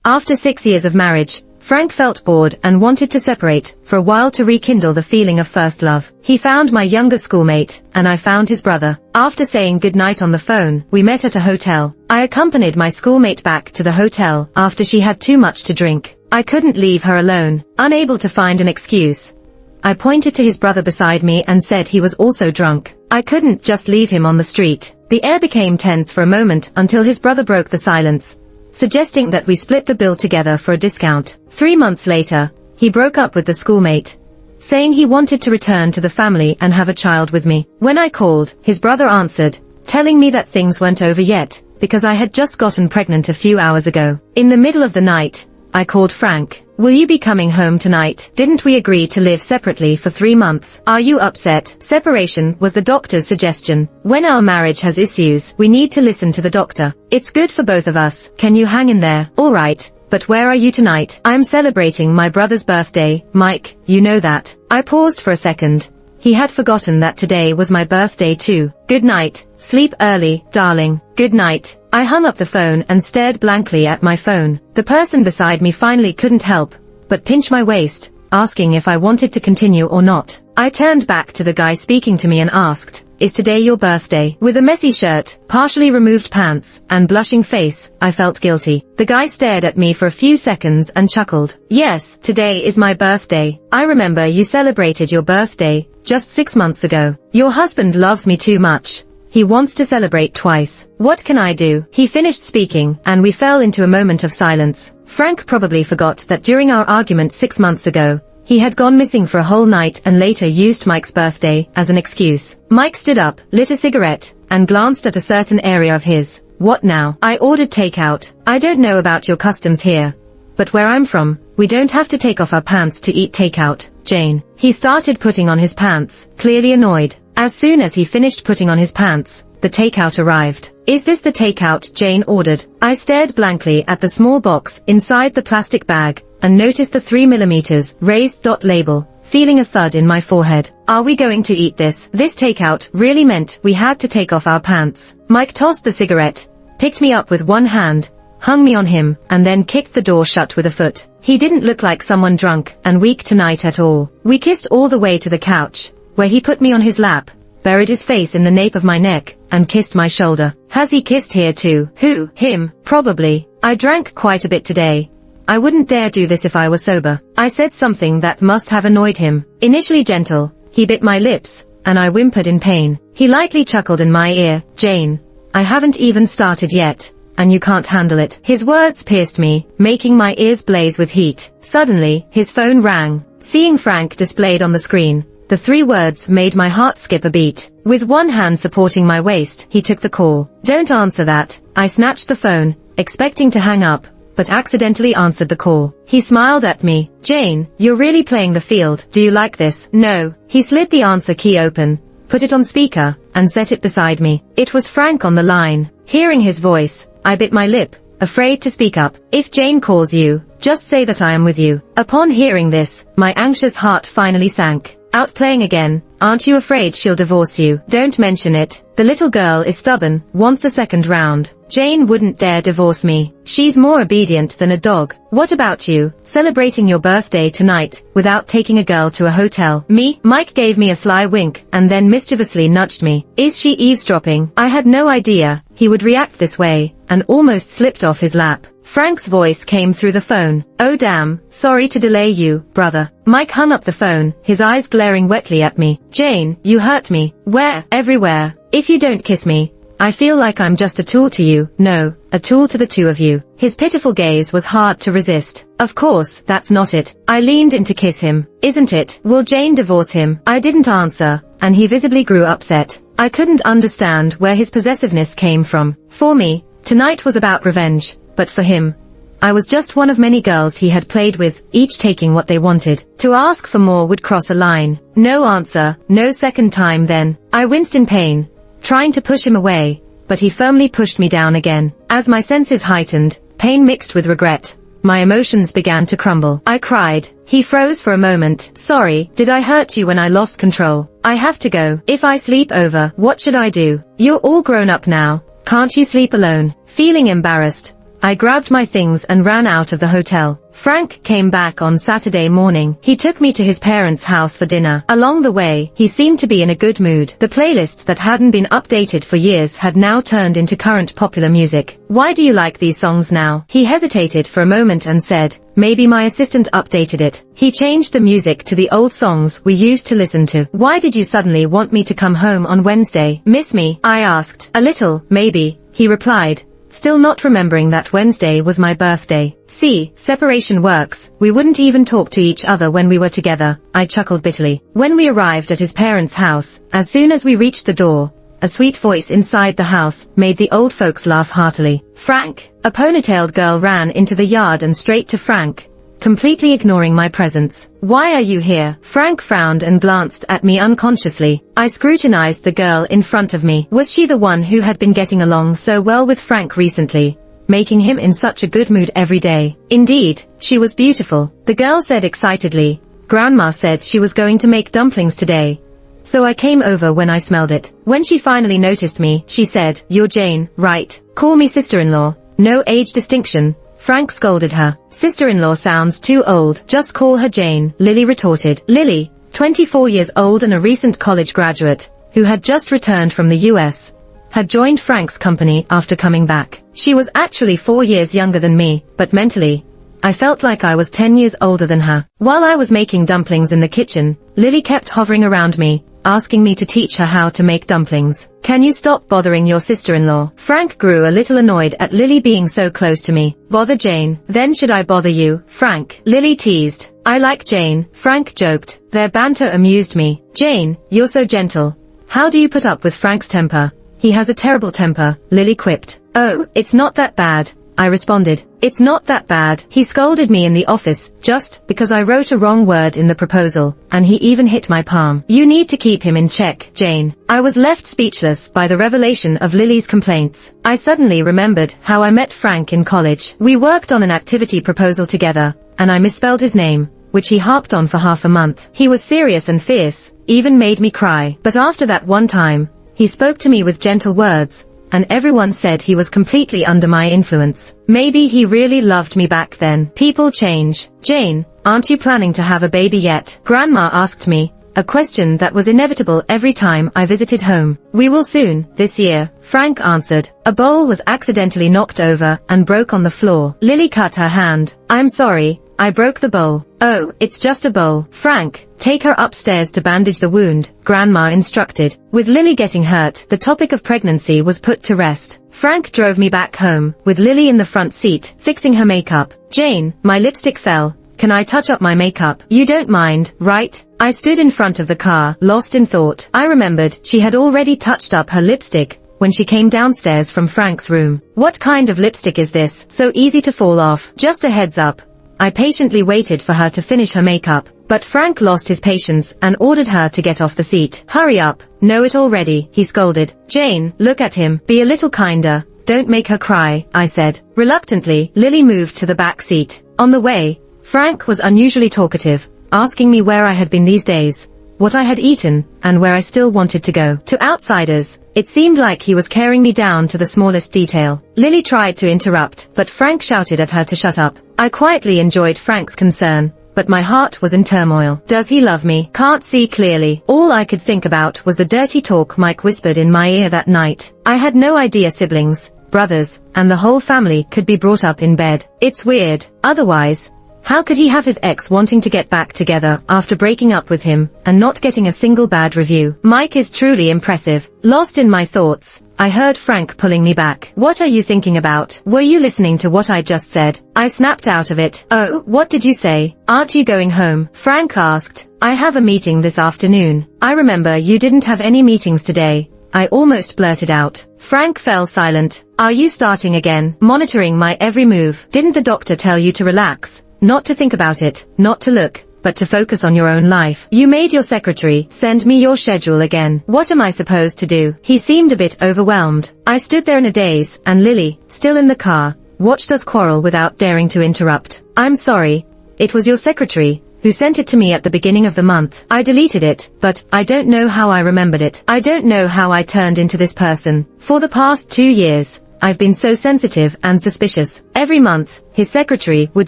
After 6 years of marriage, Frank felt bored and wanted to separate for a while to rekindle the feeling of first love. He found my younger schoolmate, and I found his brother. After saying goodnight on the phone, we met at a hotel. I accompanied my schoolmate back to the hotel after she had too much to drink. I couldn't leave her alone. Unable to find an excuse, I pointed to his brother beside me and said he was also drunk. I couldn't just leave him on the street. The air became tense for a moment until his brother broke the silence, suggesting that we split the bill together for a discount. 3 months later, he broke up with the schoolmate, saying he wanted to return to the family and have a child with me. When I called, his brother answered, telling me that things weren't over yet, because I had just gotten pregnant a few hours ago. In the middle of the night, I called Frank. Will you be coming home tonight? Didn't we agree to live separately for 3 months? Are you upset? Separation was the doctor's suggestion. When our marriage has issues, we need to listen to the doctor. It's good for both of us. Can you hang in there? All right. But where are you tonight? I'm celebrating my brother's birthday, Mike, you know that. I paused for a second. He had forgotten that today was my birthday too. Good night. Sleep early, darling. Good night. I hung up the phone and stared blankly at my phone. The person beside me finally couldn't help but pinch my waist, asking if I wanted to continue or not. I turned back to the guy speaking to me and asked, is today your birthday? With a messy shirt, partially removed pants, and blushing face, I felt guilty. The guy stared at me for a few seconds and chuckled. Yes, today is my birthday. I remember you celebrated your birthday just 6 months ago. Your husband loves me too much. He wants to celebrate twice. What can I do? He finished speaking, and we fell into a moment of silence. Frank probably forgot that during our argument 6 months ago, he had gone missing for a whole night and later used Mike's birthday as an excuse. Mike stood up, lit a cigarette, and glanced at a certain area of his. What now? I ordered takeout. I don't know about your customs here, but where I'm from, we don't have to take off our pants to eat takeout, Jane. He started putting on his pants, clearly annoyed. As soon as he finished putting on his pants, the takeout arrived. Is this the takeout Jane ordered? I stared blankly at the small box inside the plastic bag and noticed the 3mm raised dot label, feeling a thud in my forehead. Are we going to eat this? This takeout really meant we had to take off our pants. Mike tossed the cigarette, picked me up with one hand, hung me on him, and then kicked the door shut with a foot. He didn't look like someone drunk and weak tonight at all. We kissed all the way to the couch, where he put me on his lap, buried his face in the nape of my neck, and kissed my shoulder. Has he kissed here too? Who? Him? Probably. I drank quite a bit today. I wouldn't dare do this if I were sober. I said something that must have annoyed him. Initially gentle, he bit my lips, and I whimpered in pain. He lightly chuckled in my ear. Jane, I haven't even started yet, and you can't handle it. His words pierced me, making my ears blaze with heat. Suddenly, his phone rang. Seeing Frank displayed on the screen, the 3 words made my heart skip a beat. With one hand supporting my waist, he took the call. Don't answer that. I snatched the phone, expecting to hang up, but accidentally answered the call. He smiled at me. Jane, you're really playing the field. Do you like this? No. He slid the answer key open, put it on speaker, and set it beside me. It was Frank on the line. Hearing his voice, I bit my lip, afraid to speak up. If Jane calls you, just say that I am with you. Upon hearing this, my anxious heart finally sank. Out playing again? Aren't you afraid she'll divorce you? Don't mention it. The little girl is stubborn, wants a second round. Jane wouldn't dare divorce me. She's more obedient than a dog. What about you? Celebrating your birthday tonight, without taking a girl to a hotel? Me? Mike gave me a sly wink, and then mischievously nudged me. Is she eavesdropping? I had no idea he would react this way, and almost slipped off his lap. Frank's voice came through the phone. Oh damn, sorry to delay you, brother. Mike hung up the phone, his eyes glaring wetly at me. Jane, you hurt me. Where? Everywhere. If you don't kiss me, I feel like I'm just a tool to you. No, a tool to the two of you. His pitiful gaze was hard to resist. Of course, that's not it. I leaned in to kiss him. Isn't it? Will Jane divorce him? I didn't answer, and he visibly grew upset. I couldn't understand where his possessiveness came from. For me, tonight was about revenge, but for him, I was just one of many girls he had played with, each taking what they wanted. To ask for more would cross a line. No answer, no second time then. I winced in pain, trying to push him away, but he firmly pushed me down again. As my senses heightened, pain mixed with regret, my emotions began to crumble. I cried. He froze for a moment. Sorry, did I hurt you when I lost control? I have to go. If I sleep over, what should I do? You're all grown up now. Can't you sleep alone? Feeling embarrassed, I grabbed my things and ran out of the hotel. Frank came back on Saturday morning. He took me to his parents' house for dinner. Along the way, he seemed to be in a good mood. The playlist that hadn't been updated for years had now turned into current popular music. "Why do you like these songs now?" He hesitated for a moment and said, "Maybe my assistant updated it." He changed the music to the old songs we used to listen to. "Why did you suddenly want me to come home on Wednesday? Miss me?" I asked. "A little, maybe," he replied, still not remembering that Wednesday was my birthday. "See, separation works. We wouldn't even talk to each other when we were together," I chuckled bitterly. When we arrived at his parents' house, as soon as we reached the door, a sweet voice inside the house made the old folks laugh heartily. "Frank!" A ponytailed girl ran into the yard and straight to Frank, completely ignoring my presence. "Why are you here?" Frank frowned and glanced at me unconsciously. I scrutinized the girl in front of me. Was she the one who had been getting along so well with Frank recently, making him in such a good mood every day? Indeed, she was beautiful, the girl said excitedly. Grandma said she was going to make dumplings today, so I came over when I smelled it. When she finally noticed me, she said, "You're Jane, right? Call me sister-in-law. No age distinction." Frank scolded her. "Sister-in-law sounds too old. Just call her Jane," Lily retorted. Lily, 24 years old and a recent college graduate, who had just returned from the US, had joined Frank's company after coming back. She was actually 4 years younger than me, but mentally, I felt like I was 10 years older than her. While I was making dumplings in the kitchen, Lily kept hovering around me, asking me to teach her how to make dumplings. "Can you stop bothering your sister-in-law?" Frank grew a little annoyed at Lily being so close to me. "Bother Jane? Then should I bother you, Frank?" Lily teased. "I like Jane," Frank joked. Their banter amused me. "Jane, you're so gentle. How do you put up with Frank's temper?" "He has a terrible temper," Lily quipped. "Oh, it's not that bad," I responded. "It's not that bad. He scolded me in the office, just because I wrote a wrong word in the proposal, and he even hit my palm. You need to keep him in check, Jane." I was left speechless by the revelation of Lily's complaints. I suddenly remembered how I met Frank in college. We worked on an activity proposal together, and I misspelled his name, which he harped on for half a month. He was serious and fierce, even made me cry. But after that one time, he spoke to me with gentle words, and everyone said he was completely under my influence. Maybe he really loved me back then. People change. "Jane, aren't you planning to have a baby yet?" Grandma asked me, a question that was inevitable every time I visited home. "We will soon, this year," Frank answered. A bowl was accidentally knocked over and broke on the floor. Lily cut her hand. "I'm sorry, I broke the bowl." "Oh, it's just a bowl." "Frank, take her upstairs to bandage the wound," Grandma instructed. With Lily getting hurt, the topic of pregnancy was put to rest. Frank drove me back home, with Lily in the front seat, fixing her makeup. "Jane, my lipstick fell. Can I touch up my makeup? You don't mind, right?" I stood in front of the car, lost in thought. I remembered she had already touched up her lipstick when she came downstairs from Frank's room. "What kind of lipstick is this? So easy to fall off." "Just a heads up." I patiently waited for her to finish her makeup, but Frank lost his patience and ordered her to get off the seat. "Hurry up, know it already," he scolded. "Jane, look at him, be a little kinder, don't make her cry," I said. Reluctantly, Lily moved to the back seat. On the way, Frank was unusually talkative, asking me where I had been these days, what I had eaten, and where I still wanted to go. To outsiders, it seemed like he was carrying me down to the smallest detail. Lily tried to interrupt, but Frank shouted at her to shut up. I quietly enjoyed Frank's concern, but my heart was in turmoil. Does he love me? Can't see clearly. All I could think about was the dirty talk Mike whispered in my ear that night. I had no idea siblings, brothers, and the whole family could be brought up in bed. It's weird. Otherwise, how could he have his ex wanting to get back together after breaking up with him and not getting a single bad review? Mike is truly impressive. Lost in my thoughts, I heard Frank pulling me back. "What are you thinking about? Were you listening to what I just said?" I snapped out of it. "Oh, what did you say? Aren't you going home?" Frank asked. "I have a meeting this afternoon." "I remember you didn't have any meetings today," I almost blurted out. Frank fell silent. "Are you starting again? Monitoring my every move? Didn't the doctor tell you to relax? Not to think about it, not to look, but to focus on your own life? You made your secretary send me your schedule again. What am I supposed to do?" He seemed a bit overwhelmed. I stood there in a daze, and Lily, still in the car, watched us quarrel without daring to interrupt. "I'm sorry. It was your secretary who sent it to me at the beginning of the month. I deleted it, but I don't know how I remembered it. I don't know how I turned into this person. For the past 2 years, I've been so sensitive and suspicious. Every month, his secretary would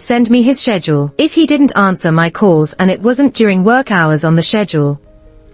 send me his schedule. If he didn't answer my calls and it wasn't during work hours on the schedule,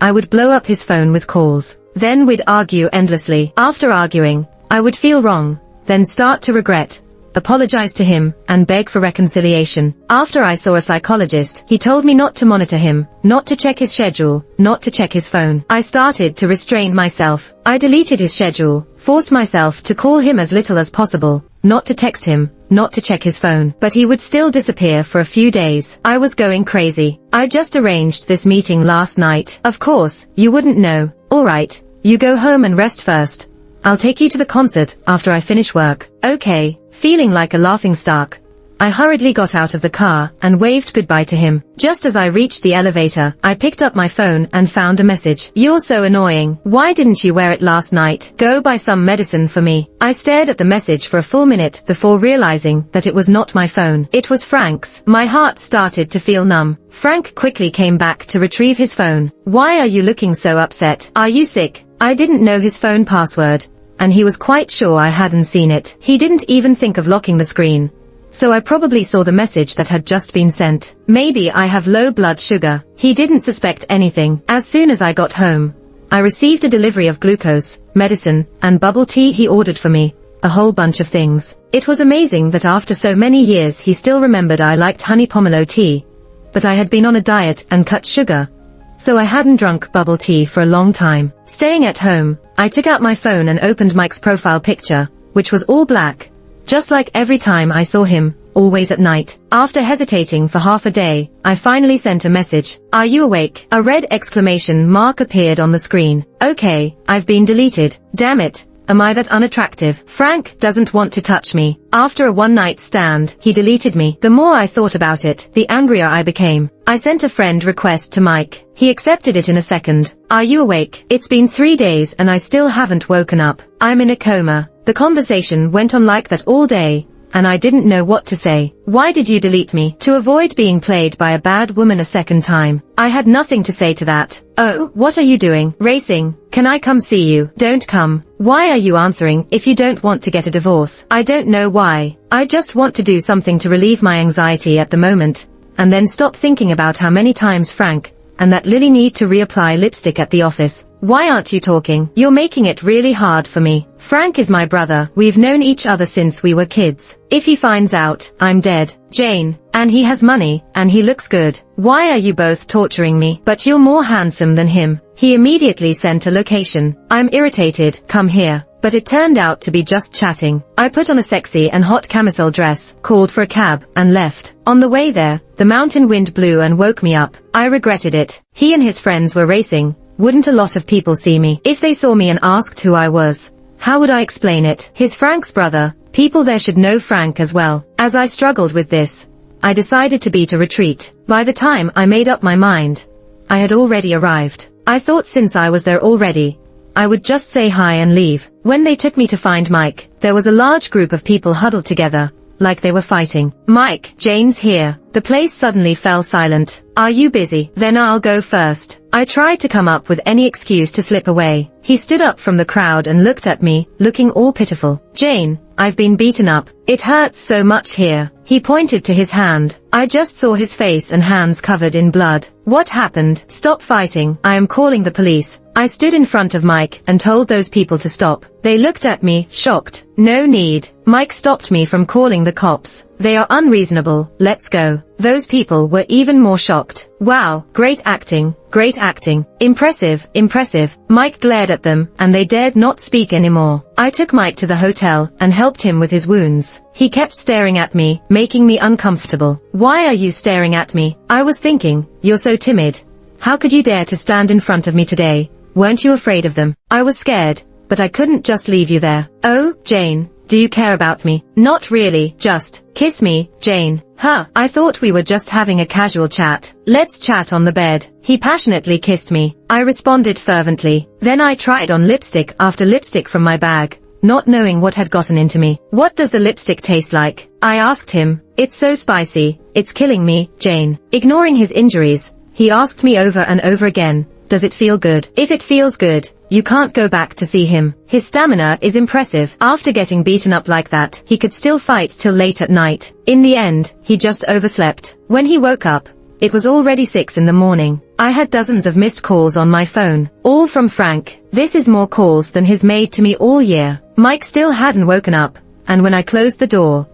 I would blow up his phone with calls. Then we'd argue endlessly. After arguing, I would feel wrong, then start to regret, apologize to him, and beg for reconciliation. After I saw a psychologist, he told me not to monitor him, not to check his schedule, not to check his phone. I started to restrain myself. I deleted his schedule, forced myself to call him as little as possible, not to text him, not to check his phone. But he would still disappear for a few days. I was going crazy. I just arranged this meeting last night. Of course, you wouldn't know. Alright, you go home and rest first. I'll take you to the concert after I finish work. Okay. Feeling like a laughingstock, I hurriedly got out of the car and waved goodbye to him. Just as I reached the elevator, I picked up my phone and found a message. You're so annoying. Why didn't you wear it last night? Go buy some medicine for me. I stared at the message for a full minute before realizing that it was not my phone. It was Frank's. My heart started to feel numb. Frank quickly came back to retrieve his phone. Why are you looking so upset? Are you sick? I didn't know his phone password, and he was quite sure I hadn't seen it. He didn't even think of locking the screen, so I probably saw the message that had just been sent. Maybe I have low blood sugar. He didn't suspect anything. As soon as I got home, I received a delivery of glucose, medicine, and bubble tea he ordered for me, a whole bunch of things. It was amazing that after so many years he still remembered I liked honey pomelo tea, but I had been on a diet and cut sugar, so I hadn't drunk bubble tea for a long time. Staying at home, I took out my phone and opened Mike's profile picture, which was all black, just like every time I saw him, always at night. After hesitating for half a day, I finally sent a message. Are you awake? A red exclamation mark appeared on the screen. Okay, I've been deleted. Damn it. Am I that unattractive? Frank doesn't want to touch me. After a one-night stand, he deleted me. The more I thought about it, the angrier I became. I sent a friend request to Mike. He accepted it in a second. Are you awake? It's been 3 days and I still haven't woken up. I'm in a coma. The conversation went on like that all day, and I didn't know what to say. Why did you delete me? To avoid being played by a bad woman a second time. I had nothing to say to that. Oh, what are you doing? Racing? Can I come see you? Don't come. Why are you answering if you don't want to get a divorce? I don't know why. I just want to do something to relieve my anxiety at the moment, and then stop thinking about how many times Frank and that Lily need to reapply lipstick at the office. Why aren't you talking? You're making it really hard for me. Frank is my brother. We've known each other since we were kids. If he finds out, I'm dead. Jane. And he has money, and he looks good. Why are you both torturing me? But you're more handsome than him. He immediately sent a location. I'm irritated. Come here. But it turned out to be just chatting. I put on a sexy and hot camisole dress, called for a cab, and left. On the way there, the mountain wind blew and woke me up. I regretted it. He and his friends were racing. Wouldn't a lot of people see me? If they saw me and asked who I was, how would I explain it? He's Frank's brother. People there should know Frank as well. As I struggled with this, I decided to beat a retreat. By the time I made up my mind, I had already arrived. I thought since I was there already, I would just say hi and leave. When they took me to find Mike, there was a large group of people huddled together, like they were fighting. Mike, Jane's here. The place suddenly fell silent. Are you busy? Then I'll go first. I tried to come up with any excuse to slip away. He stood up from the crowd and looked at me, looking all pitiful. Jane, I've been beaten up. It hurts so much here. He pointed to his hand. I just saw his face and hands covered in blood. What happened? Stop fighting. I am calling the police. I stood in front of Mike and told those people to stop. They looked at me, shocked. No need. Mike stopped me from calling the cops. They are unreasonable. Let's go. Those people were even more shocked. Wow, great acting, great acting. Impressive, impressive. Mike glared at them, and they dared not speak anymore. I took Mike to the hotel and helped him with his wounds. He kept staring at me, making me uncomfortable. Why are you staring at me? I was thinking, you're so timid. How could you dare to stand in front of me today? Weren't you afraid of them? I was scared, but I couldn't just leave you there. Oh, Jane. Do you care about me? Not really, just kiss me, Jane. Huh, I thought we were just having a casual chat. Let's chat on the bed. He passionately kissed me. I responded fervently. Then I tried on lipstick after lipstick from my bag, not knowing what had gotten into me. What does the lipstick taste like? I asked him. It's so spicy. It's killing me, Jane. Ignoring his injuries, he asked me over and over again, Does it feel good? If it feels good, you can't go back to see him. His stamina is impressive. After getting beaten up like that, he could still fight till late at night. In the end, he just overslept. When he woke up, it was already 6 in the morning. I had dozens of missed calls on my phone, all from Frank. This is more calls than he's made to me all year. Mike still hadn't woken up, and when I closed the door,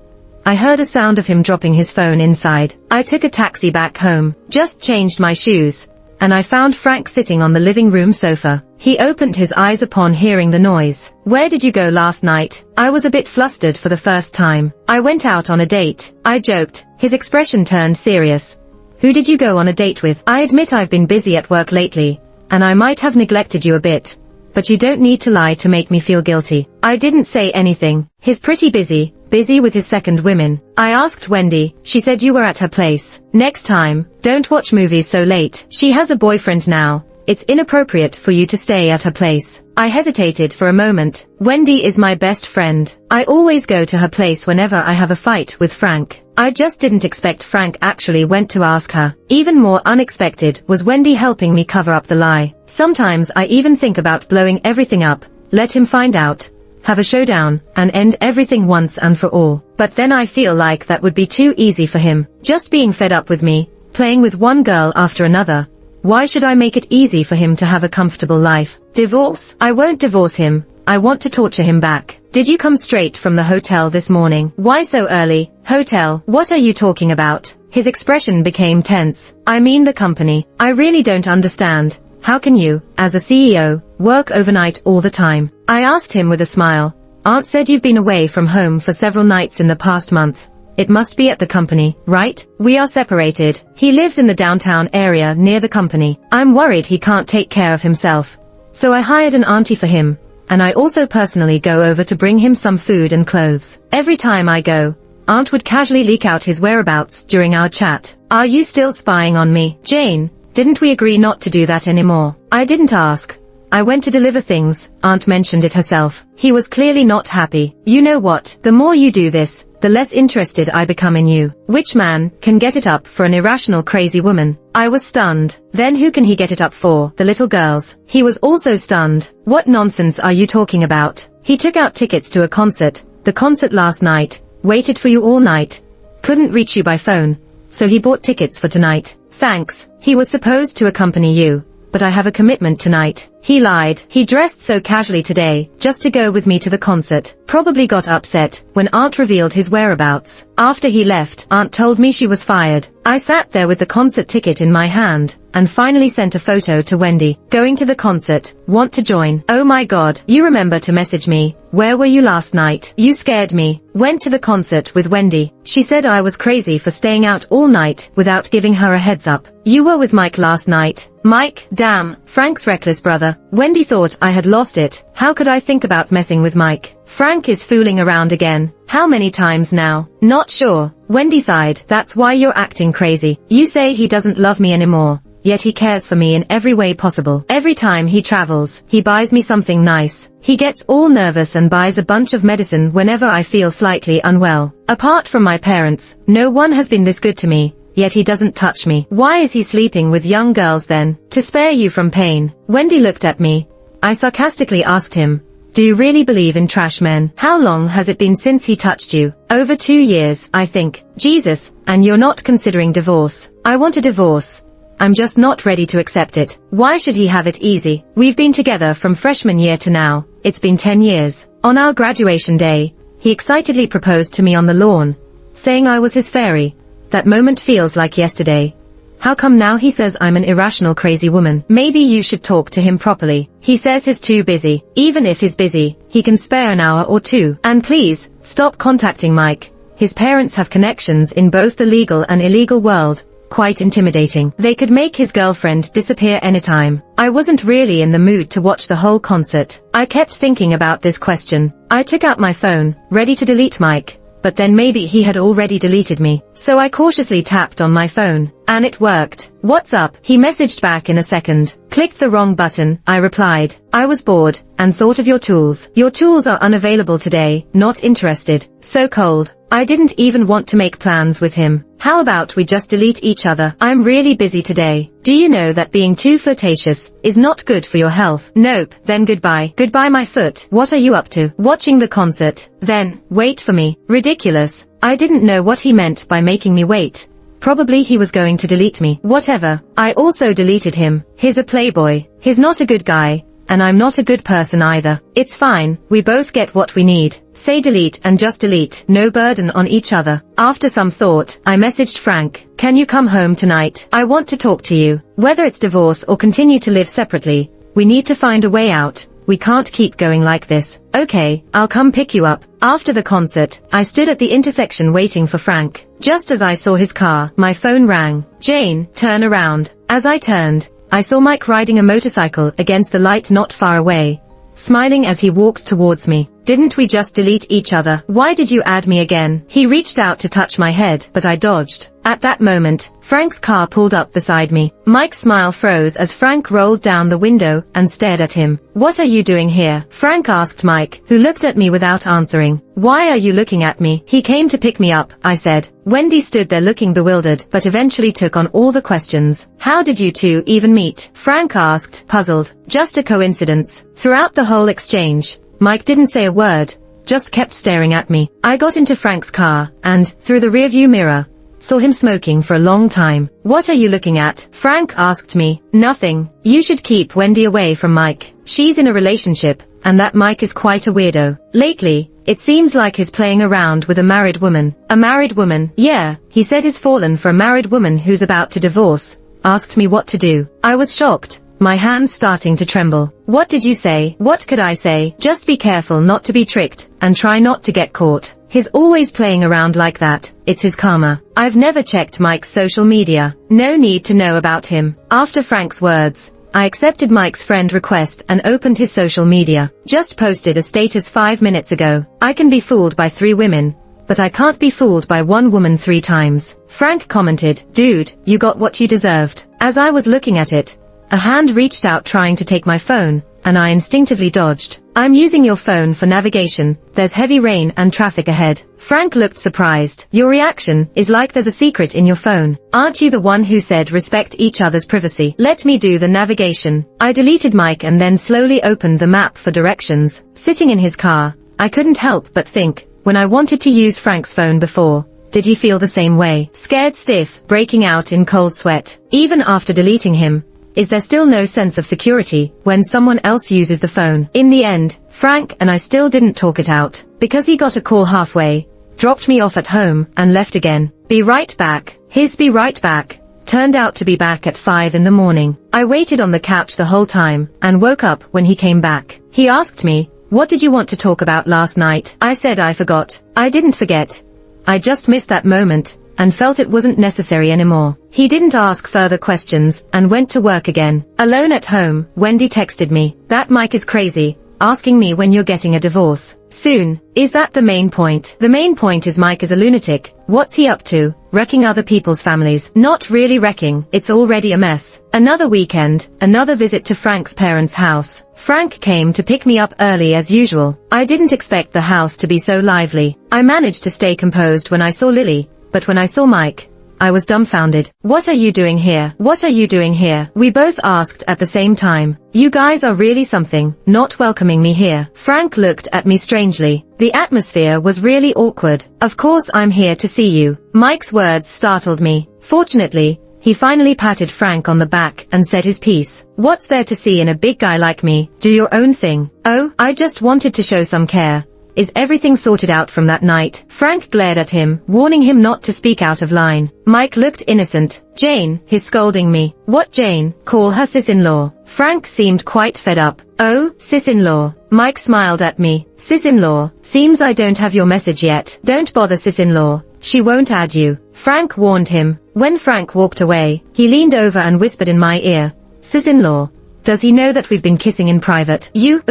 I heard a sound of him dropping his phone inside. I took a taxi back home, just changed my shoes, and I found Frank sitting on the living room sofa. He opened his eyes upon hearing the noise. "Where did you go last night?" I was a bit flustered for the first time. "I went out on a date," I joked. His expression turned serious. "Who did you go on a date with?" "I admit I've been busy at work lately, and I might have neglected you a bit, but you don't need to lie to make me feel guilty." I didn't say anything. "He's pretty busy with his second women." I asked Wendy. She said you were at her place. "Next time, don't watch movies so late. She has a boyfriend now. It's inappropriate for you to stay at her place." I hesitated for a moment. Wendy is my best friend. I always go to her place whenever I have a fight with Frank. I just didn't expect Frank actually went to ask her. Even more unexpected was Wendy helping me cover up the lie. Sometimes I even think about blowing everything up, let him find out, have a showdown, and end everything once and for all. But then I feel like that would be too easy for him, just being fed up with me, playing with one girl after another. Why should I make it easy for him to have a comfortable life? Divorce? I won't divorce him. I want to torture him back. "Did you come straight from the hotel this morning?" "Why so early?" "Hotel? What are you talking about?" His expression became tense. "I mean the company. I really don't understand. How can you, as a CEO, work overnight all the time?" I asked him with a smile. "Aunt said you've been away from home for several nights in the past month. It must be at the company, right?" "We are separated. He lives in the downtown area near the company. I'm worried he can't take care of himself. So I hired an auntie for him, and I also personally go over to bring him some food and clothes. Every time I go, Aunt would casually leak out his whereabouts during our chat. Are you still spying on me? Jane, didn't we agree not to do that anymore?" I didn't ask. I went to deliver things. Aunt mentioned it herself. He was clearly not happy. "You know what? The more you do this, the less interested I become in you. Which man can get it up for an irrational crazy woman?" I was stunned. "Then who can he get it up for? The little girls?" He was also stunned. "What nonsense are you talking about? He took out tickets to a concert, the concert last night, waited for you all night, couldn't reach you by phone, so he bought tickets for tonight." "Thanks. He was supposed to accompany you, but I have a commitment tonight." He lied. He dressed so casually today, just to go with me to the concert. Probably got upset when Aunt revealed his whereabouts. After he left, Aunt told me she was fired. I sat there with the concert ticket in my hand, and finally sent a photo to Wendy. "Going to the concert. Want to join?" "Oh my god, you remember to message me. Where were you last night? You scared me." Went to the concert with Wendy. She said I was crazy for staying out all night without giving her a heads up. "You were with Mike last night." "Mike? Damn, Frank's reckless brother." Wendy thought I had lost it. How could I think about messing with Mike? "Frank is fooling around again." "How many times now?" "Not sure." Wendy sighed. "That's why you're acting crazy. You say he doesn't love me anymore, yet he cares for me in every way possible. Every time he travels, he buys me something nice. He gets all nervous and buys a bunch of medicine whenever I feel slightly unwell. Apart from my parents, no one has been this good to me, yet he doesn't touch me. Why is he sleeping with young girls then? To spare you from pain." Wendy looked at me. I sarcastically asked him, "Do you really believe in trash men? How long has it been since he touched you?" "Over 2 years, I think." "Jesus, and you're not considering divorce?" "I want a divorce. I'm just not ready to accept it." "Why should he have it easy? We've been together from freshman year to now. It's been 10 years. On our graduation day, he excitedly proposed to me on the lawn, saying I was his fairy. That moment feels like yesterday. How come now he says I'm an irrational crazy woman? Maybe you should talk to him properly. He says he's too busy. Even if he's busy, he can spare an hour or two. And please, stop contacting Mike. His parents have connections in both the legal and illegal world. Quite intimidating. They could make his girlfriend disappear anytime." I wasn't really in the mood to watch the whole concert. I kept thinking about this question. I took out my phone, ready to delete Mike, but then maybe he had already deleted me. So I cautiously tapped on my phone, and it worked. "What's up?" he messaged back in a second. "Clicked the wrong button," I replied. "I was bored, and thought of your tools. Your tools are unavailable today, not interested. So cold." I didn't even want to make plans with him. How about we just delete each other? I'm really busy today. Do you know that being too flirtatious is not good for your health? Nope. Then goodbye. Goodbye my foot. What are you up to? Watching the concert. Then, wait for me. Ridiculous. I didn't know what he meant by making me wait. Probably he was going to delete me. Whatever. I also deleted him. He's a playboy. He's not a good guy. And I'm not a good person either. It's fine, we both get what we need. Say delete and just delete, no burden on each other. After some thought, I messaged Frank, can you come home tonight? I want to talk to you. Whether it's divorce or continue to live separately, we need to find a way out. We can't keep going like this. Okay, I'll come pick you up. After the concert, I stood at the intersection waiting for Frank. Just as I saw his car, my phone rang. Jane, turn around. As I turned, I saw Mike riding a motorcycle against the light not far away, smiling as he walked towards me. Didn't we just delete each other? Why did you add me again? He reached out to touch my head, but I dodged. At that moment, Frank's car pulled up beside me. Mike's smile froze as Frank rolled down the window and stared at him. What are you doing here? Frank asked Mike, who looked at me without answering. Why are you looking at me? He came to pick me up, I said. Wendy stood there looking bewildered, but eventually took on all the questions. How did you two even meet? Frank asked, puzzled. Just a coincidence. Throughout the whole exchange, Mike didn't say a word, just kept staring at me. I got into Frank's car, and, through the rearview mirror, saw him smoking for a long time. What are you looking at? Frank asked me. Nothing. You should keep Wendy away from Mike. She's in a relationship, and that Mike is quite a weirdo. Lately, it seems like he's playing around with a married woman. A married woman? Yeah, he said he's fallen for a married woman who's about to divorce. Asked me what to do. I was shocked. My hands starting to tremble. What did you say? What could I say? Just be careful not to be tricked, and try not to get caught. He's always playing around like that. It's his karma. I've never checked Mike's social media. No need to know about him. After Frank's words, I accepted Mike's friend request and opened his social media. Just posted a status 5 minutes ago. I can be fooled by 3 women, but I can't be fooled by 1 woman 3 times. Frank commented, dude, you got what you deserved. As I was looking at it, a hand reached out trying to take my phone, and I instinctively dodged. I'm using your phone for navigation. There's heavy rain and traffic ahead. Frank looked surprised. Your reaction is like there's a secret in your phone. Aren't you the one who said respect each other's privacy? Let me do the navigation. I deleted Mike and then slowly opened the map for directions. Sitting in his car, I couldn't help but think, when I wanted to use Frank's phone before, did he feel the same way? Scared stiff, breaking out in cold sweat. Even after deleting him, is there still no sense of security when someone else uses the phone? In the end, Frank and I still didn't talk it out, because he got a call halfway, dropped me off at home, and left again. Be right back. His be right back turned out to be back at 5 in the morning. I waited on the couch the whole time, and woke up when he came back. He asked me, what did you want to talk about last night? I said I forgot. I didn't forget. I just missed that moment, and felt it wasn't necessary anymore. He didn't ask further questions, and went to work again. Alone at home, Wendy texted me, that Mike is crazy, asking me when you're getting a divorce. Soon. Is that the main point? The main point is Mike is a lunatic. What's he up to? Wrecking other people's families. Not really wrecking, it's already a mess. Another weekend, another visit to Frank's parents' house. Frank came to pick me up early as usual. I didn't expect the house to be so lively. I managed to stay composed when I saw Lily, but when I saw Mike, I was dumbfounded. What are you doing here? What are you doing here? We both asked at the same time. You guys are really something, not welcoming me here. Frank looked at me strangely. The atmosphere was really awkward. Of course I'm here to see you. Mike's words startled me. Fortunately, he finally patted Frank on the back and said his piece. What's there to see in a big guy like me? Do your own thing. Oh, I just wanted to show some care. Is everything sorted out from that night? Frank glared at him, warning him not to speak out of line. Mike looked innocent. Jane, he's scolding me. What Jane? Call her sis-in-law. Frank seemed quite fed up. Oh, sis-in-law. Mike smiled at me. Sis-in-law, seems I don't have your message yet. Don't bother sis-in-law. She won't add you. Frank warned him. When Frank walked away, he leaned over and whispered in my ear. Sis-in-law, does he know that we've been kissing in private? You,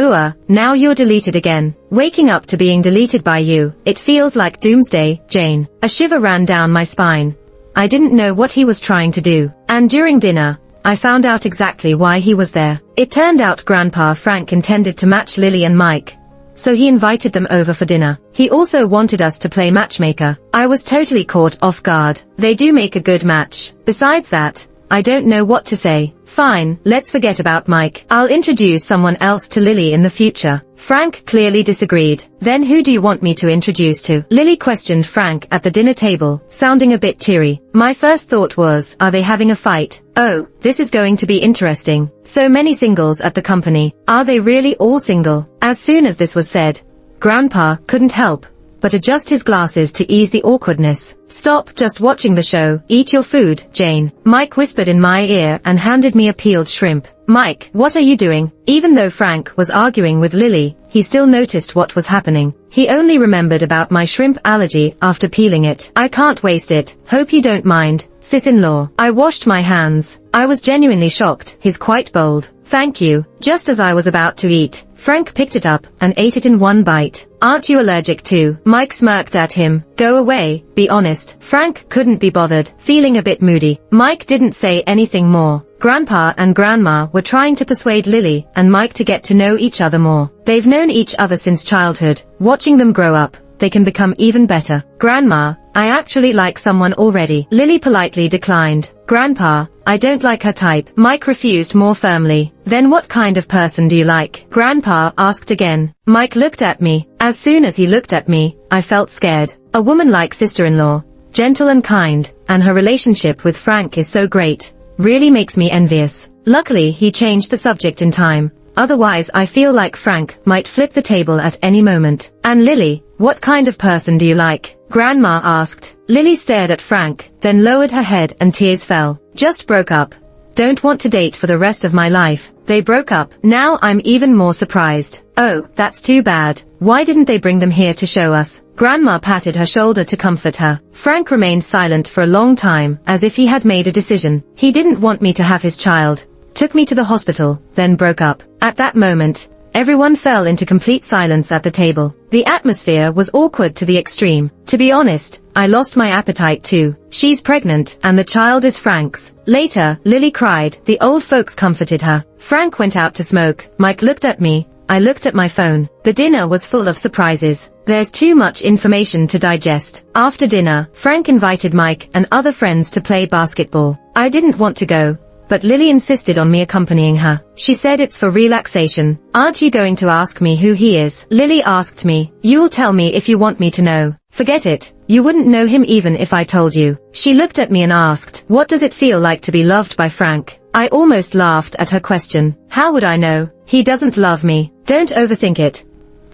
now you're deleted again. Waking up to being deleted by you, it feels like doomsday, Jane. A shiver ran down my spine. I didn't know what he was trying to do. And during dinner, I found out exactly why he was there. It turned out Grandpa Frank intended to match Lily and Mike, so he invited them over for dinner. He also wanted us to play matchmaker. I was totally caught off guard. They do make a good match. Besides that, I don't know what to say. Fine, let's forget about Mike. I'll introduce someone else to Lily in the future. Frank clearly disagreed. Then who do you want me to introduce to? Lily questioned Frank at the dinner table, sounding a bit teary. My first thought was, are they having a fight? Oh, this is going to be interesting. So many singles at the company. Are they really all single? As soon as this was said, Grandpa couldn't help but adjust his glasses to ease the awkwardness. Stop just watching the show. Eat your food, Jane. Mike whispered in my ear and handed me a peeled shrimp. Mike, what are you doing? Even though Frank was arguing with Lily, he still noticed what was happening. He only remembered about my shrimp allergy after peeling it. I can't waste it. Hope you don't mind, sis-in-law. I washed my hands. I was genuinely shocked. He's quite bold. Thank you. Just as I was about to eat, Frank picked it up and ate it in one bite. Aren't you allergic too? Mike smirked at him. Go away, be honest. Frank couldn't be bothered, feeling a bit moody. Mike didn't say anything more. Grandpa and Grandma were trying to persuade Lily and Mike to get to know each other more. They've known each other since childhood. Watching them grow up, they can become even better. Grandma, I actually like someone already. Lily politely declined. Grandpa, I don't like her type. Mike refused more firmly. Then what kind of person do you like? Grandpa asked again. Mike looked at me. As soon as he looked at me, I felt scared. A woman like sister-in-law, gentle and kind, and her relationship with Frank is so great. Really makes me envious. Luckily he changed the subject in time. Otherwise I feel like Frank might flip the table at any moment. And Lily, what kind of person do you like? Grandma asked. Lily stared at Frank, then lowered her head and tears fell. Just broke up. Don't want to date for the rest of my life. They broke up. Now I'm even more surprised. Oh, that's too bad. Why didn't they bring them here to show us? Grandma patted her shoulder to comfort her. Frank remained silent for a long time, as if he had made a decision. He didn't want me to have his child. Took me to the hospital, then broke up. At that moment, everyone fell into complete silence at the table. The atmosphere was awkward to the extreme. To be honest, I lost my appetite too. She's pregnant, and the child is Frank's. Later, Lily cried. The old folks comforted her. Frank went out to smoke. Mike looked at me. I looked at my phone. The dinner was full of surprises. There's too much information to digest. After dinner, Frank invited Mike and other friends to play basketball. I didn't want to go, but Lily insisted on me accompanying her. She said it's for relaxation. Aren't you going to ask me who he is? Lily asked me. You'll tell me if you want me to know. Forget it. You wouldn't know him even if I told you. She looked at me and asked, what does it feel like to be loved by Frank? I almost laughed at her question. How would I know? He doesn't love me. Don't overthink it.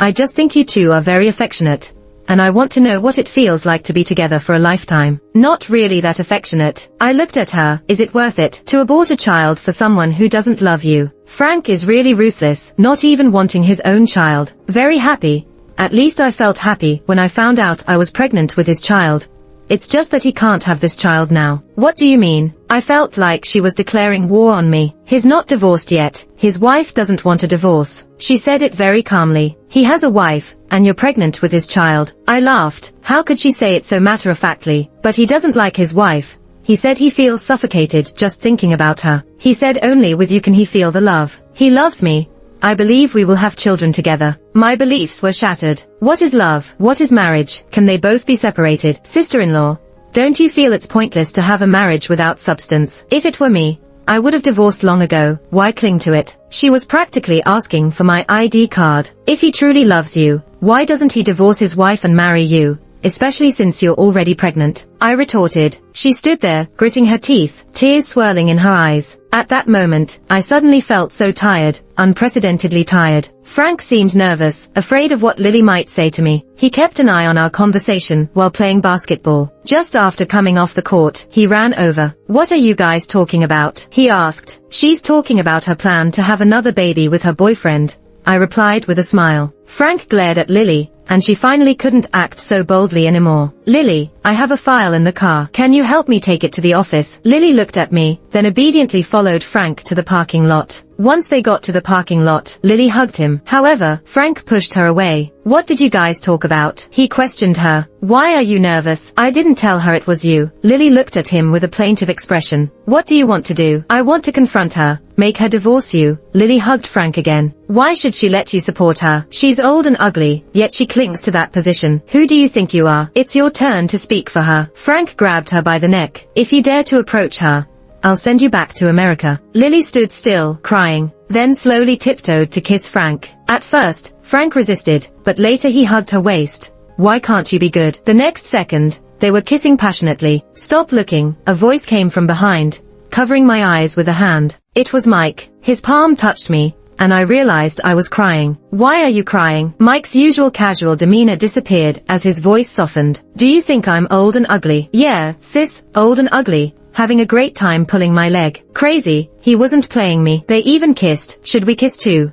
I just think you two are very affectionate. And I want to know what it feels like to be together for a lifetime. Not really that affectionate. I looked at her. Is it worth it to abort a child for someone who doesn't love you? Frank is really ruthless, not even wanting his own child. Very happy. At least I felt happy when I found out I was pregnant with his child. It's just that he can't have this child now. What do you mean? I felt like she was declaring war on me. He's not divorced yet. His wife doesn't want a divorce. She said it very calmly. He has a wife, and you're pregnant with his child. I laughed. How could she say it so matter-of-factly? But he doesn't like his wife. He said he feels suffocated just thinking about her. He said only with you can he feel the love. He loves me. I believe we will have children together. My beliefs were shattered. What is love? What is marriage? Can they both be separated? Sister-in-law, don't you feel it's pointless to have a marriage without substance? If it were me, I would have divorced long ago. Why cling to it? She was practically asking for my ID card. If he truly loves you, why doesn't he divorce his wife and marry you? Especially since you're already pregnant. I retorted. She stood there, gritting her teeth, tears swirling in her eyes. At that moment, I suddenly felt so tired, unprecedentedly tired. Frank seemed nervous, afraid of what Lily might say to me. He kept an eye on our conversation while playing basketball. Just after coming off the court, he ran over. What are you guys talking about? He asked. She's talking about her plan to have another baby with her boyfriend. I replied with a smile. Frank glared at Lily, and she finally couldn't act so boldly anymore. Lily, I have a file in the car. Can you help me take it to the office? Lily looked at me, then obediently followed Frank to the parking lot. Once they got to the parking lot, Lily hugged him. However, Frank pushed her away. What did you guys talk about? He questioned her. Why are you nervous? I didn't tell her it was you. Lily looked at him with a plaintive expression. What do you want to do? I want to confront her. Make her divorce you. Lily hugged Frank again. Why should she let you support her? She's old and ugly, yet she clings to that position. Who do you think you are? It's your turn to speak for her. Frank grabbed her by the neck. If you dare to approach her, I'll send you back to America. Lily stood still, crying, then slowly tiptoed to kiss Frank. At first, Frank resisted, but later he hugged her waist. Why can't you be good? The next second, they were kissing passionately. Stop looking, a voice came from behind, covering my eyes with a hand. It was Mike. His palm touched me, and I realized I was crying. Why are you crying? Mike's usual casual demeanor disappeared as his voice softened. Do you think I'm old and ugly? Yeah, sis, old and ugly. Having a great time pulling my leg. Crazy, he wasn't playing me. They even kissed. Should we kiss too?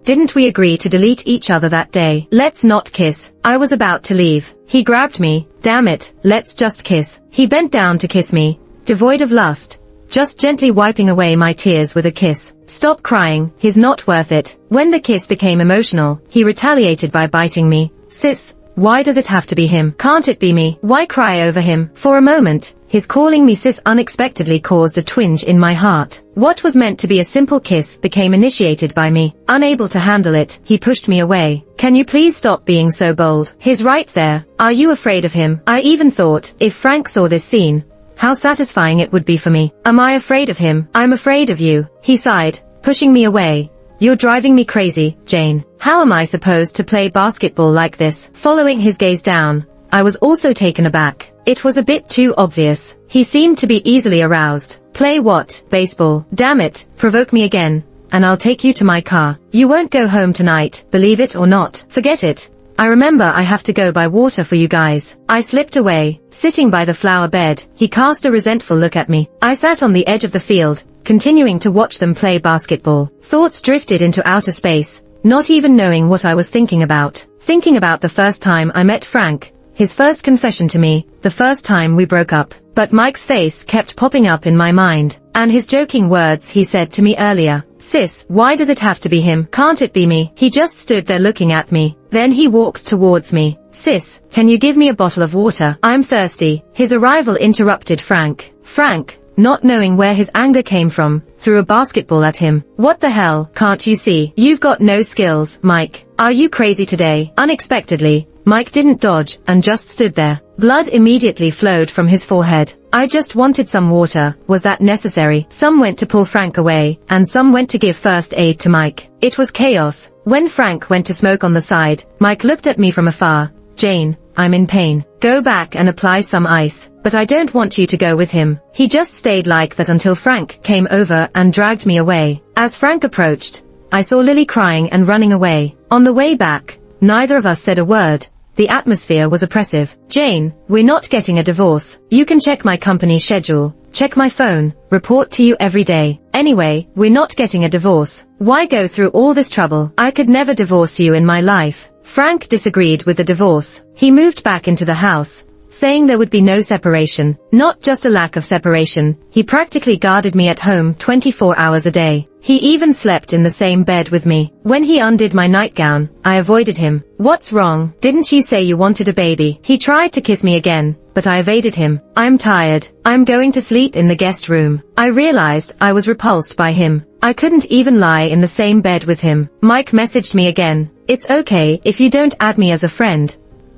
Didn't we agree to delete each other that day? Let's not kiss. I was about to leave. He grabbed me. Damn it, let's just kiss. He bent down to kiss me, devoid of lust, just gently wiping away my tears with a kiss. Stop crying, he's not worth it. When the kiss became emotional, he retaliated by biting me. Sis, why does it have to be him? Can't it be me? Why cry over him? For a moment, his calling me sis unexpectedly caused a twinge in my heart. What was meant to be a simple kiss became initiated by me. Unable to handle it, he pushed me away. Can you please stop being so bold? He's right there. Are you afraid of him? I even thought, if Frank saw this scene, how satisfying it would be for me. Am I afraid of him? I'm afraid of you. He sighed, pushing me away. You're driving me crazy, Jane. How am I supposed to play basketball like this? Following his gaze down, I was also taken aback. It was a bit too obvious. He seemed to be easily aroused. Play what? Baseball. Damn it, provoke me again, and I'll take you to my car. You won't go home tonight, believe it or not. Forget it. I remember I have to go buy water for you guys. I slipped away. Sitting by the flower bed, he cast a resentful look at me. I sat on the edge of the field, continuing to watch them play basketball. Thoughts drifted into outer space, not even knowing what I was thinking about. Thinking about the first time I met Frank, his first confession to me, the first time we broke up. But Mike's face kept popping up in my mind, and his joking words he said to me earlier. Sis, why does it have to be him? Can't it be me? He just stood there looking at me. Then he walked towards me. Sis, can you give me a bottle of water? I'm thirsty. His arrival interrupted Frank. Frank, not knowing where his anger came from, threw a basketball at him. What the hell, can't you see? You've got no skills, Mike. Are you crazy today? Unexpectedly, Mike didn't dodge and just stood there. Blood immediately flowed from his forehead. I just wanted some water. Was that necessary? Some went to pull Frank away, and some went to give first aid to Mike. It was chaos. When Frank went to smoke on the side, Mike looked at me from afar. Jane, I'm in pain. Go back and apply some ice. But I don't want you to go with him. He just stayed like that until Frank came over and dragged me away. As Frank approached, I saw Lily crying and running away. On the way back, neither of us said a word. The atmosphere was oppressive. Jane, we're not getting a divorce. You can check my company's schedule, check my phone, report to you every day. Anyway, we're not getting a divorce. Why go through all this trouble? I could never divorce you in my life. Frank disagreed with the divorce. He moved back into the house, saying there would be no separation. Not just a lack of separation, he practically guarded me at home 24 hours a day. He even slept in the same bed with me. When he undid my nightgown, I avoided him. What's wrong? Didn't you say you wanted a baby? He tried to kiss me again, but I evaded him. I'm tired. I'm going to sleep in the guest room. I realized I was repulsed by him. I couldn't even lie in the same bed with him. Mike messaged me again. It's okay if you don't add me as a friend.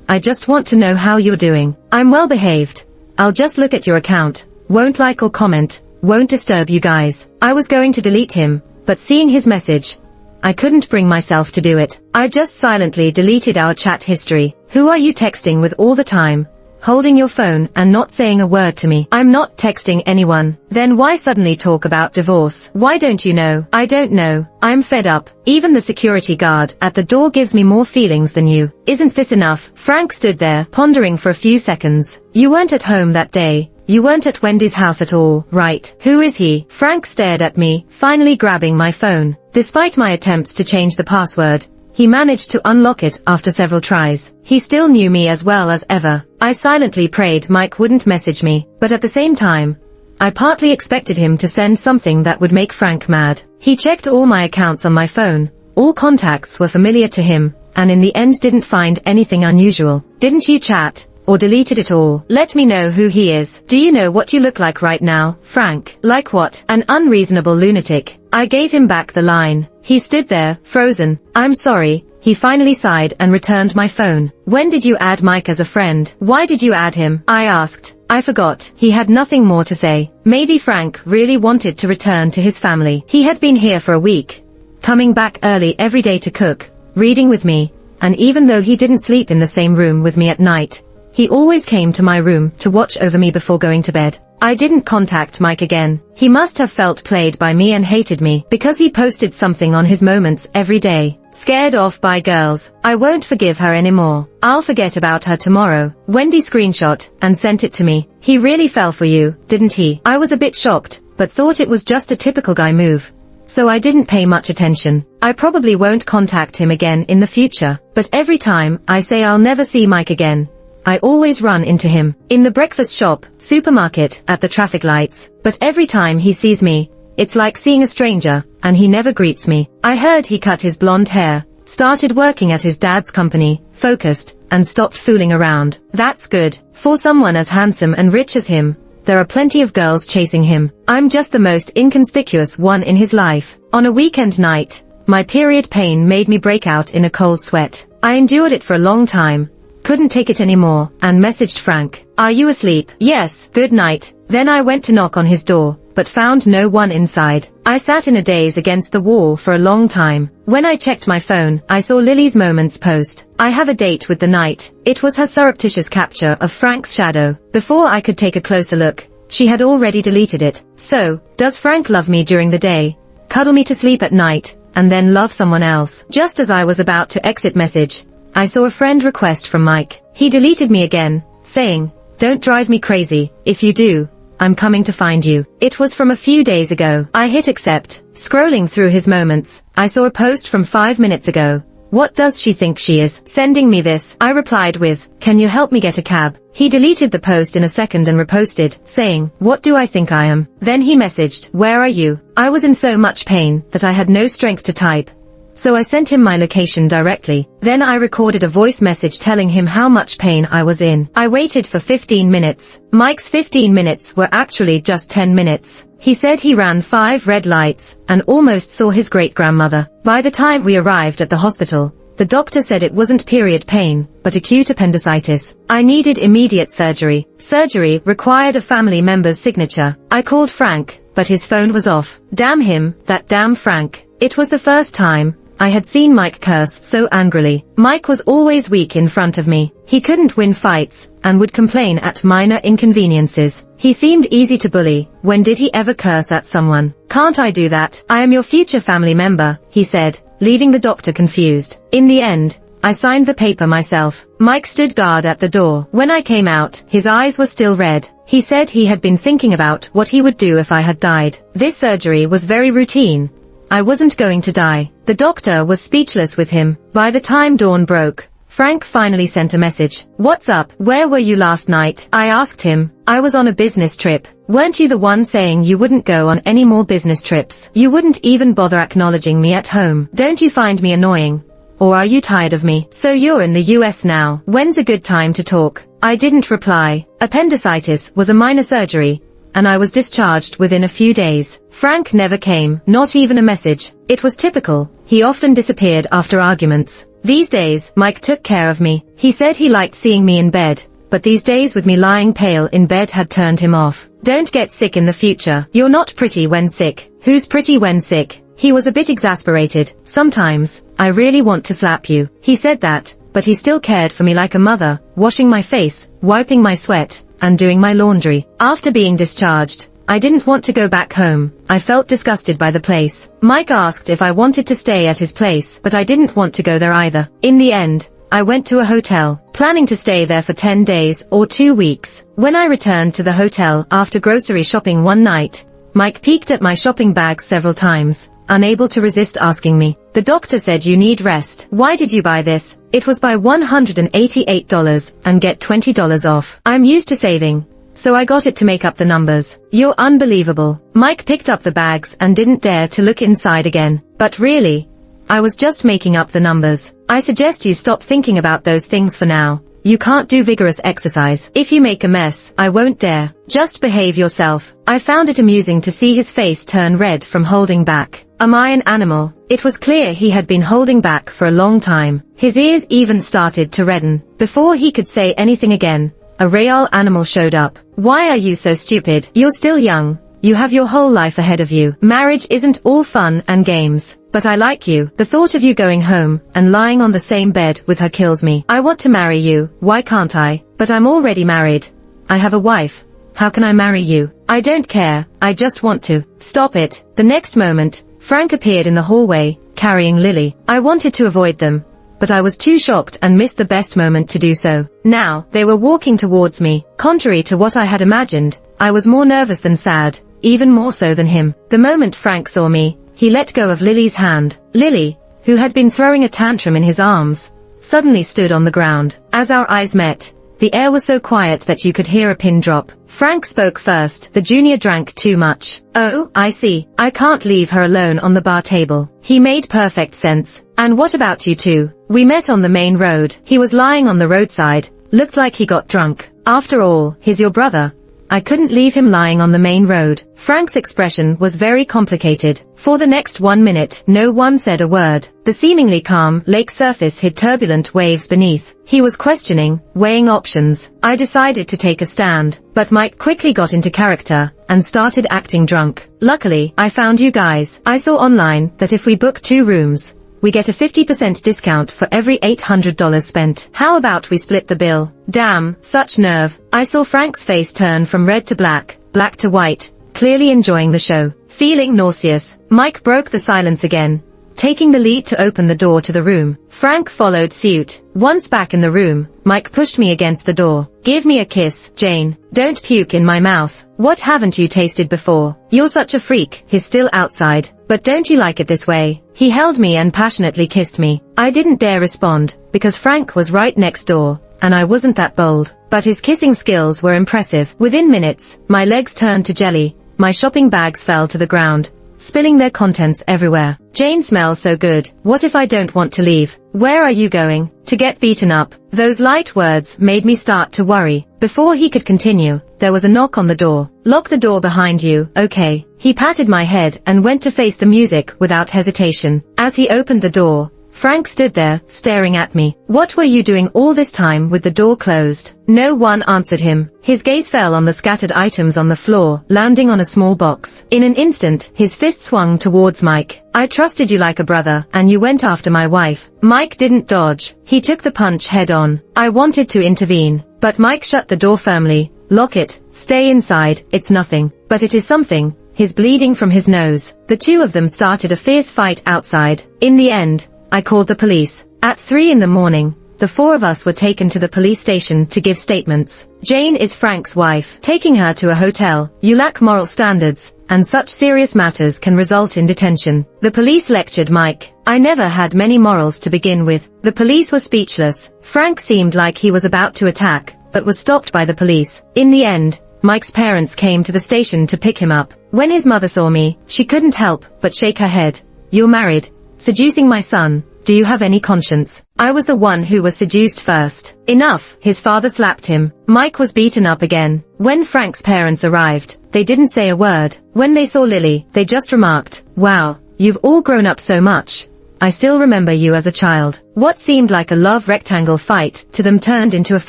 I just want to know how you're doing. I'm well behaved. I'll just look at your account. Won't like or comment. Won't disturb you guys. I was going to delete him, but seeing his message, I couldn't bring myself to do it. I just silently deleted our chat history. Who are you texting with all the time? Holding your phone and not saying a word to me. I'm not texting anyone. Then why suddenly talk about divorce? Why don't you know? I don't know. I'm fed up. Even the security guard at the door gives me more feelings than you. Isn't this enough? Frank stood there, pondering for a few seconds. You weren't at home that day. You weren't at Wendy's house at all, right? Who is he? Frank stared at me, finally grabbing my phone. Despite my attempts to change the password, he managed to unlock it after several tries. He still knew me as well as ever. I silently prayed Mike wouldn't message me, but at the same time, I partly expected him to send something that would make Frank mad. He checked all my accounts on my phone. All contacts were familiar to him, and in the end didn't find anything unusual. Didn't you chat? Or deleted it all? Let me know who he is. Do you know what you look like right now, Frank? Like what? An unreasonable lunatic. I gave him back the line. He stood there, frozen. I'm sorry. He finally sighed and returned my phone. When did you add Mike as a friend? Why did you add him? I asked. I forgot. He had nothing more to say. Maybe Frank really wanted to return to his family. He had been here for a week, coming back early every day to cook, reading with me, and even though he didn't sleep in the same room with me at night, he always came to my room to watch over me before going to bed. I didn't contact Mike again. He must have felt played by me and hated me because he posted something on his moments every day. Scared off by girls. I won't forgive her anymore. I'll forget about her tomorrow. Wendy screenshot and sent it to me. He really fell for you, didn't he? I was a bit shocked, but thought it was just a typical guy move. So I didn't pay much attention. I probably won't contact him again in the future, but every time I say I'll never see Mike again, I always run into him. In the breakfast shop, supermarket, at the traffic lights. But every time he sees me, it's like seeing a stranger, and he never greets me. I heard he cut his blonde hair, started working at his dad's company, focused, and stopped fooling around. That's good. For someone as handsome and rich as him, there are plenty of girls chasing him. I'm just the most inconspicuous one in his life. On a weekend night, my period pain made me break out in a cold sweat. I endured it for a long time, couldn't take it anymore, and messaged Frank. Are you asleep? Yes, good night. Then I went to knock on his door, but found no one inside. I sat in a daze against the wall for a long time. When I checked my phone, I saw Lily's Moments post. I have a date with the night. It was her surreptitious capture of Frank's shadow. Before I could take a closer look, she had already deleted it. So, does Frank love me during the day, cuddle me to sleep at night, and then love someone else? Just as I was about to exit message, I saw a friend request from Mike. He deleted me again, saying, "Don't drive me crazy. If you do, I'm coming to find you." It was from a few days ago. I hit accept. Scrolling through his moments, I saw a post from 5 minutes ago. What does she think she is? Sending me this? I replied with, "Can you help me get a cab?" He deleted the post in a second and reposted, saying, "What do I think I am?" Then he messaged, "Where are you?" I was in so much pain that I had no strength to type, so I sent him my location directly. Then I recorded a voice message telling him how much pain I was in. I waited for 15 minutes. Mike's 15 minutes were actually just 10 minutes. He said he ran 5 red lights and almost saw his great-grandmother. By the time we arrived at the hospital, the doctor said it wasn't period pain, but acute appendicitis. I needed immediate surgery. Surgery required a family member's signature. I called Frank, but his phone was off. Damn him, that damn Frank. It was the first time I had seen Mike curse so angrily. Mike was always weak in front of me. He couldn't win fights, and would complain at minor inconveniences. He seemed easy to bully. When did he ever curse at someone? "Can't I do that? I am your future family member," he said, leaving the doctor confused. In the end, I signed the paper myself. Mike stood guard at the door. When I came out, his eyes were still red. He said he had been thinking about what he would do if I had died. This surgery was very routine. I wasn't going to die. The doctor was speechless with him. By the time dawn broke, Frank finally sent a message. "What's up? Where were you last night?" I asked him. "I was on a business trip." "Weren't you the one saying you wouldn't go on any more business trips? You wouldn't even bother acknowledging me at home. Don't you find me annoying? Or are you tired of me? So you're in the US now. When's a good time to talk?" I didn't reply. Appendicitis was a minor surgery, and I was discharged within a few days. Frank never came, not even a message. It was typical. He often disappeared after arguments. These days, Mike took care of me. He said he liked seeing me in bed, but these days with me lying pale in bed had turned him off. "Don't get sick in the future. You're not pretty when sick." "Who's pretty when sick?" He was a bit exasperated. "Sometimes, I really want to slap you." He said that, but he still cared for me like a mother, washing my face, wiping my sweat, and doing my laundry. After being discharged, I didn't want to go back home. I felt disgusted by the place. Mike asked if I wanted to stay at his place, but I didn't want to go there either. In the end, I went to a hotel, planning to stay there for 10 days or 2 weeks. When I returned to the hotel after grocery shopping one night, Mike peeked at my shopping bag several times, unable to resist asking me. "The doctor said you need rest. Why did you buy this?" It was buy $188 and get $20 off. I'm used to saving, so I got it to make up the numbers. You're unbelievable. Mike picked up the bags and didn't dare to look inside again. But really, I was just making up the numbers. I suggest you stop thinking about those things for now. You can't do vigorous exercise. If you make a mess, I won't dare. Just behave yourself. I found it amusing to see his face turn red from holding back. Am I an animal? It was clear he had been holding back for a long time. His ears even started to redden. Before he could say anything again, a real animal showed up. Why are you so stupid? You're still young. You have your whole life ahead of you. Marriage isn't all fun and games. But I like you. The thought of you going home and lying on the same bed with her kills me. I want to marry you. Why can't I? But I'm already married. I have a wife. How can I marry you? I don't care. I just want to. Stop it. The next moment, Frank appeared in the hallway, carrying Lily. I wanted to avoid them, but I was too shocked and missed the best moment to do so. Now, they were walking towards me. Contrary to what I had imagined, I was more nervous than sad, even more so than him. The moment Frank saw me, he let go of Lily's hand. Lily, who had been throwing a tantrum in his arms, suddenly stood on the ground. As our eyes met, the air was so quiet that you could hear a pin drop. Frank spoke first. The junior drank too much. Oh, I see. I can't leave her alone on the bar table. He made perfect sense. And what about you two? We met on the main road. He was lying on the roadside. Looked like he got drunk. After all, he's your brother. I couldn't leave him lying on the main road. Frank's expression was very complicated. For the next 1 minute, no one said a word. The seemingly calm lake surface hid turbulent waves beneath. He was questioning, weighing options. I decided to take a stand, but Mike quickly got into character and started acting drunk. Luckily, I found you guys. I saw online that if we book 2 rooms, we get a 50% discount for every $800 spent. How about we split the bill? Damn, such nerve. I saw Frank's face turn from red to black, black to white, clearly enjoying the show. Feeling nauseous, Mike broke the silence again, taking the lead to open the door to the room. Frank followed suit. Once back in the room, Mike pushed me against the door. Give me a kiss, Jane. Don't puke in my mouth. What haven't you tasted before? You're such a freak. He's still outside. But don't you like it this way? He held me and passionately kissed me. I didn't dare respond, because Frank was right next door, and I wasn't that bold. But his kissing skills were impressive. Within minutes, my legs turned to jelly, my shopping bags fell to the ground, spilling their contents everywhere. Jane smells so good. What if I don't want to leave? Where are you going? To get beaten up? Those light words made me start to worry. Before he could continue, there was a knock on the door. Lock the door behind you, okay? He patted my head and went to face the music without hesitation. As he opened the door, Frank stood there, staring at me. What were you doing all this time with the door closed? No one answered him. His gaze fell on the scattered items on the floor, landing on a small box. In an instant, his fist swung towards Mike. I trusted you like a brother, and you went after my wife. Mike didn't dodge. He took the punch head on. I wanted to intervene, but Mike shut the door firmly. Lock it. Stay inside. It's nothing. But it is something. He's bleeding from his nose. The two of them started a fierce fight outside. In the end, I called the police. At 3 in the morning, the 4 of us were taken to the police station to give statements. Jane is Frank's wife. Taking her to a hotel, you lack moral standards, and such serious matters can result in detention. The police lectured Mike. I never had many morals to begin with. The police were speechless. Frank seemed like he was about to attack, but was stopped by the police. In the end, Mike's parents came to the station to pick him up. When his mother saw me, she couldn't help but shake her head. You're married. Seducing my son. Do you have any conscience? I was the one who was seduced first. Enough. His father slapped him. Mike was beaten up again. When Frank's parents arrived, they didn't say a word. When they saw Lily, they just remarked, "Wow, you've all grown up so much. I still remember you as a child." What seemed like a love rectangle fight to them turned into a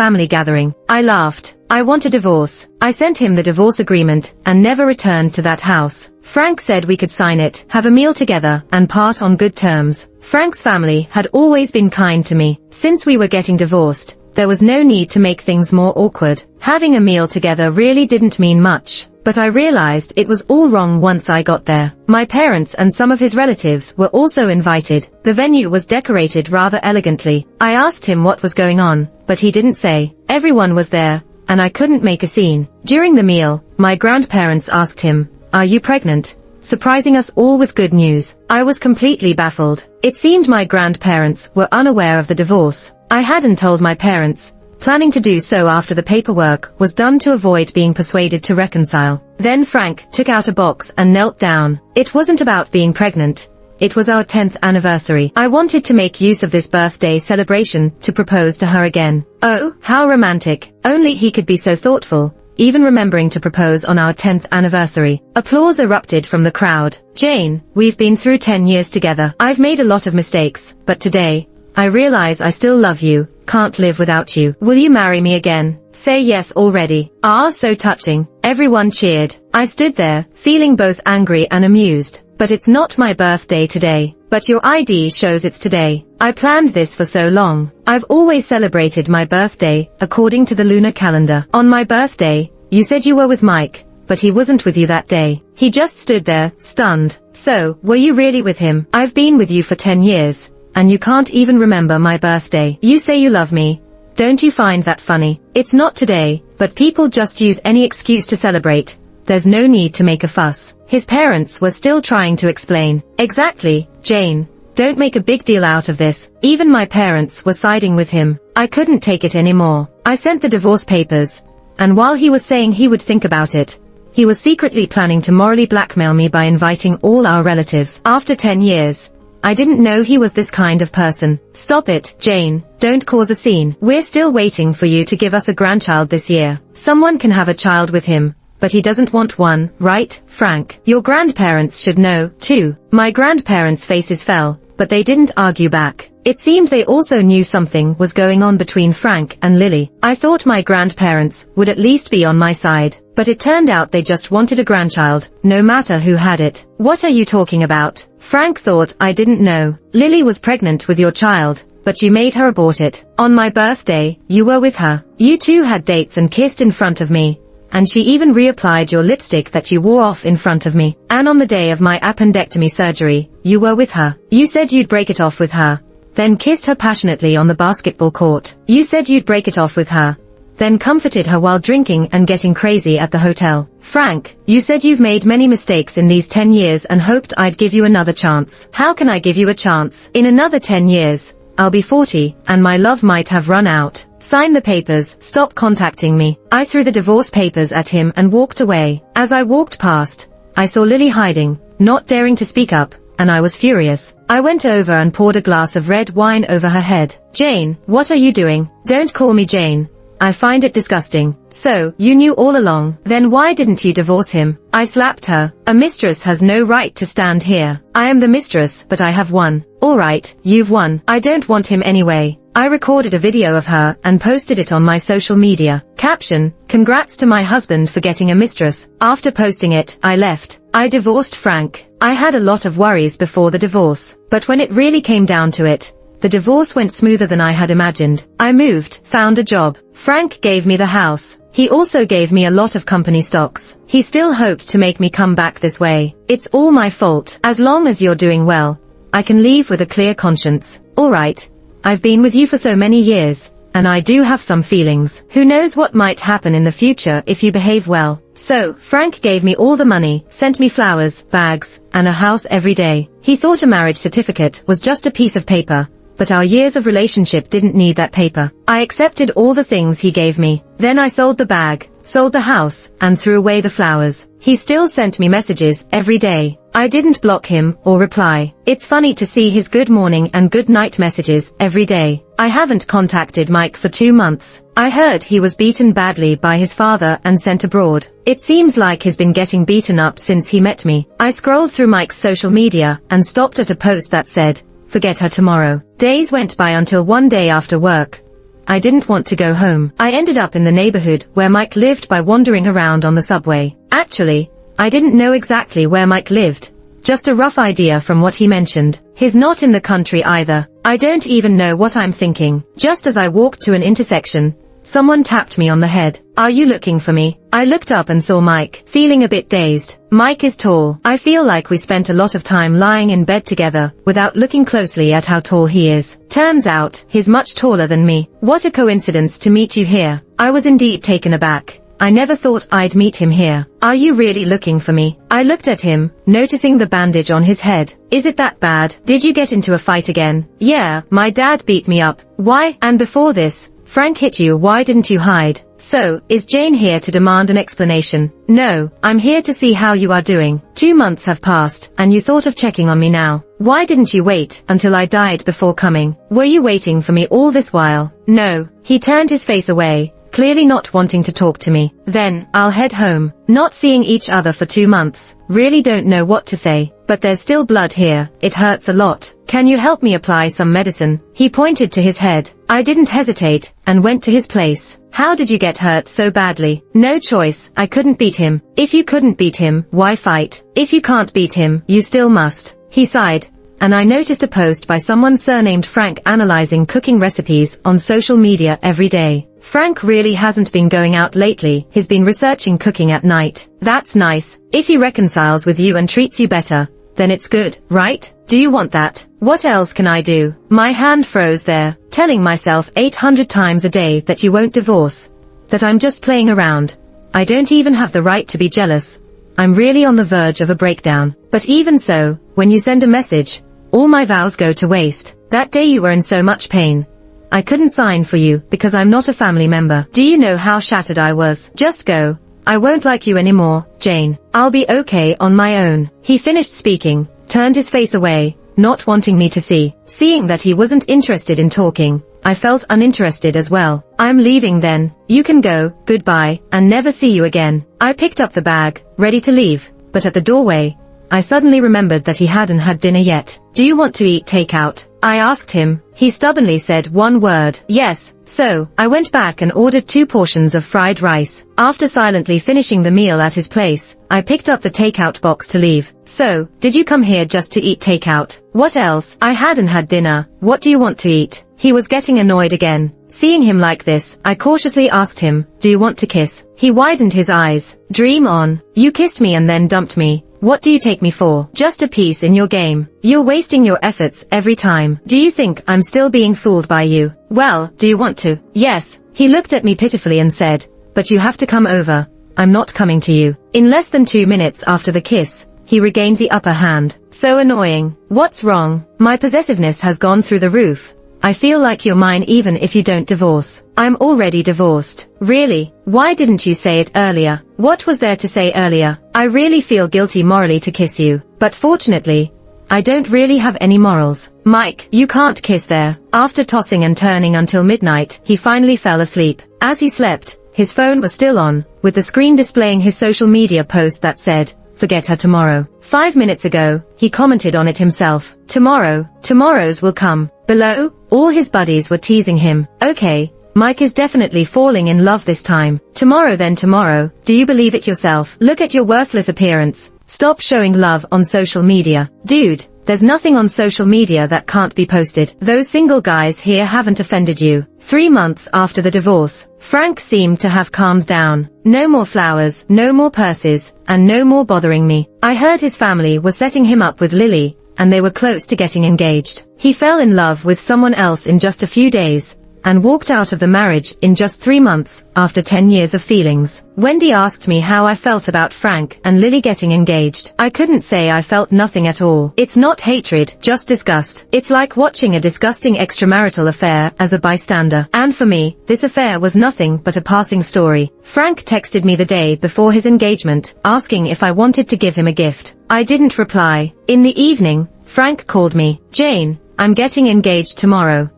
family gathering. I laughed. I want a divorce. I sent him the divorce agreement and never returned to that house. Frank said we could sign it, have a meal together, and part on good terms. Frank's family had always been kind to me. Since we were getting divorced, there was no need to make things more awkward. Having a meal together really didn't mean much. But I realized it was all wrong once I got there. My parents and some of his relatives were also invited. The venue was decorated rather elegantly. I asked him what was going on, but he didn't say. Everyone was there, and I couldn't make a scene. During the meal, my grandparents asked him, "Are you pregnant?" surprising us all with good news. I was completely baffled. It seemed my grandparents were unaware of the divorce. I hadn't told my parents, planning to do so after the paperwork was done to avoid being persuaded to reconcile. Then Frank took out a box and knelt down. It wasn't about being pregnant. It was our 10th anniversary. I wanted to make use of this birthday celebration to propose to her again. Oh, how romantic. Only he could be so thoughtful, even remembering to propose on our 10th anniversary. Applause erupted from the crowd. Jane, we've been through 10 years together. I've made a lot of mistakes, but today, I realize I still love you, can't live without you. Will you marry me again? Say yes already. Ah, so touching. Everyone cheered. I stood there, feeling both angry and amused. But it's not my birthday today. But your ID shows it's today. I planned this for so long. I've always celebrated my birthday, according to the lunar calendar. On my birthday, you said you were with Mike, but he wasn't with you that day. He just stood there, stunned. So, were you really with him? I've been with you for 10 years, and you can't even remember my birthday. You say you love me. Don't you find that funny? It's not today, but people just use any excuse to celebrate. There's no need to make a fuss. His parents were still trying to explain. Exactly, Jane. Don't make a big deal out of this. Even my parents were siding with him. I couldn't take it anymore. I sent the divorce papers. And while he was saying he would think about it, he was secretly planning to morally blackmail me by inviting all our relatives. After 10 years, I didn't know he was this kind of person. Stop it, Jane. Don't cause a scene. We're still waiting for you to give us a grandchild this year. Someone can have a child with him. But he doesn't want one, right, Frank? Your grandparents should know, too. My grandparents' faces fell, but they didn't argue back. It seemed they also knew something was going on between Frank and Lily. I thought my grandparents would at least be on my side, but it turned out they just wanted a grandchild, no matter who had it. What are you talking about? Frank thought I didn't know. Lily was pregnant with your child, but you made her abort it. On my birthday, you were with her. You two had dates and kissed in front of me. And she even reapplied your lipstick that you wore off in front of me. And on the day of my appendectomy surgery, you were with her. You said you'd break it off with her, then kissed her passionately on the basketball court. You said you'd break it off with her, then comforted her while drinking and getting crazy at the hotel. Frank, you said you've made many mistakes in these 10 years and hoped I'd give you another chance. How can I give you a chance? In another 10 years, I'll be 40, and my love might have run out. Sign the papers, stop contacting me. I threw the divorce papers at him and walked away. As I walked past, I saw Lily hiding, not daring to speak up, and I was furious. I went over and poured a glass of red wine over her head. Jane, what are you doing? Don't call me Jane. I find it disgusting. So, you knew all along. Then why didn't you divorce him? I slapped her. A mistress has no right to stand here. I am the mistress, but I have won. Alright, you've won. I don't want him anyway. I recorded a video of her and posted it on my social media. Caption, congrats to my husband for getting a mistress. After posting it, I left. I divorced Frank. I had a lot of worries before the divorce, but when it really came down to it, the divorce went smoother than I had imagined. I moved, found a job. Frank gave me the house. He also gave me a lot of company stocks. He still hoped to make me come back this way. It's all my fault. As long as you're doing well, I can leave with a clear conscience. Alright. I've been with you for so many years, and I do have some feelings. Who knows what might happen in the future if you behave well. So, Frank gave me all the money, sent me flowers, bags, and a house every day. He thought a marriage certificate was just a piece of paper, but our years of relationship didn't need that paper. I accepted all the things he gave me. Then I sold the bag, sold the house, and threw away the flowers. He still sent me messages every day. I didn't block him or reply. It's funny to see his good morning and good night messages every day. I haven't contacted Mike for 2 months. I heard he was beaten badly by his father and sent abroad. It seems like he's been getting beaten up since he met me. I scrolled through Mike's social media and stopped at a post that said, "Forget her tomorrow." Days went by until one day after work, I didn't want to go home. I ended up in the neighborhood where Mike lived by wandering around on the subway. Actually, I didn't know exactly where Mike lived, just a rough idea from what he mentioned. He's not in the country either. I don't even know what I'm thinking. Just as I walked to an intersection, someone tapped me on the head. "Are you looking for me?" I looked up and saw Mike, feeling a bit dazed. Mike is tall. I feel like we spent a lot of time lying in bed together, without looking closely at how tall he is. Turns out, he's much taller than me. What a coincidence to meet you here. I was indeed taken aback. I never thought I'd meet him here. Are you really looking for me? I looked at him, noticing the bandage on his head. Is it that bad? Did you get into a fight again? Yeah, my dad beat me up. Why? And before this, Frank hit you. Why didn't you hide? So, is Jane here to demand an explanation? No, I'm here to see how you are doing. 2 months have passed, and you thought of checking on me now. Why didn't you wait until I died before coming? Were you waiting for me all this while? No. He turned his face away, clearly not wanting to talk to me. Then, I'll head home. Not seeing each other for 2 months. Really don't know what to say. But there's still blood here. It hurts a lot. Can you help me apply some medicine? He pointed to his head. I didn't hesitate, and went to his place. How did you get hurt so badly? No choice. I couldn't beat him. If you couldn't beat him, why fight? If you can't beat him, you still must. He sighed. And I noticed a post by someone surnamed Frank analyzing cooking recipes on social media every day. Frank really hasn't been going out lately. He's been researching cooking at night. That's nice. If he reconciles with you and treats you better, then it's good, right? Do you want that? What else can I do? My hand froze there, telling myself 800 times a day that you won't divorce, that I'm just playing around. I don't even have the right to be jealous. I'm really on the verge of a breakdown. But even so, when you send a message, all my vows go to waste. That day you were in so much pain. I couldn't sign for you because I'm not a family member. Do you know how shattered I was? Just go. I won't like you anymore, Jane. I'll be okay on my own. He finished speaking, turned his face away, not wanting me to see. Seeing that he wasn't interested in talking, I felt uninterested as well. I'm leaving then. You can go, goodbye, and never see you again. I picked up the bag, ready to leave, but at the doorway, I suddenly remembered that he hadn't had dinner yet. Do you want to eat takeout? I asked him. He stubbornly said one word. Yes. So, I went back and ordered 2 portions of fried rice. After silently finishing the meal at his place, I picked up the takeout box to leave. So, did you come here just to eat takeout? What else? I hadn't had dinner. What do you want to eat? He was getting annoyed again. Seeing him like this, I cautiously asked him, do you want to kiss? He widened his eyes. Dream on. You kissed me and then dumped me. What do you take me for? Just a piece in your game. You're wasting your efforts every time. Do you think I'm still being fooled by you? Well, do you want to? Yes. He looked at me pitifully and said, but you have to come over. I'm not coming to you. In less than 2 minutes after the kiss, he regained the upper hand. So annoying. What's wrong? My possessiveness has gone through the roof. I feel like you're mine even if you don't divorce. I'm already divorced. Really? Why didn't you say it earlier? What was there to say earlier? I really feel guilty morally to kiss you, but fortunately, I don't really have any morals. Mike, you can't kiss there. After tossing and turning until midnight, he finally fell asleep. As he slept, his phone was still on, with the screen displaying his social media post that said, forget her tomorrow. 5 minutes ago, he commented on it himself. Tomorrow's will come. Below, all his buddies were teasing him. Okay, Mike is definitely falling in love this time. Tomorrow then tomorrow, do you believe it yourself? Look at your worthless appearance. Stop showing love on social media. Dude, there's nothing on social media that can't be posted. Those single guys here haven't offended you. 3 months after the divorce, Frank seemed to have calmed down. No more flowers, no more purses, and no more bothering me. I heard his family was setting him up with Lily, and they were close to getting engaged. He fell in love with someone else in just a few days, and walked out of the marriage in just 3 months, after 10 years of feelings. Wendy asked me how I felt about Frank and Lily getting engaged. I couldn't say I felt nothing at all. It's not hatred, just disgust. It's like watching a disgusting extramarital affair as a bystander. And for me, this affair was nothing but a passing story. Frank texted me the day before his engagement, asking if I wanted to give him a gift. I didn't reply. In the evening, Frank called me. Jane, I'm getting engaged tomorrow.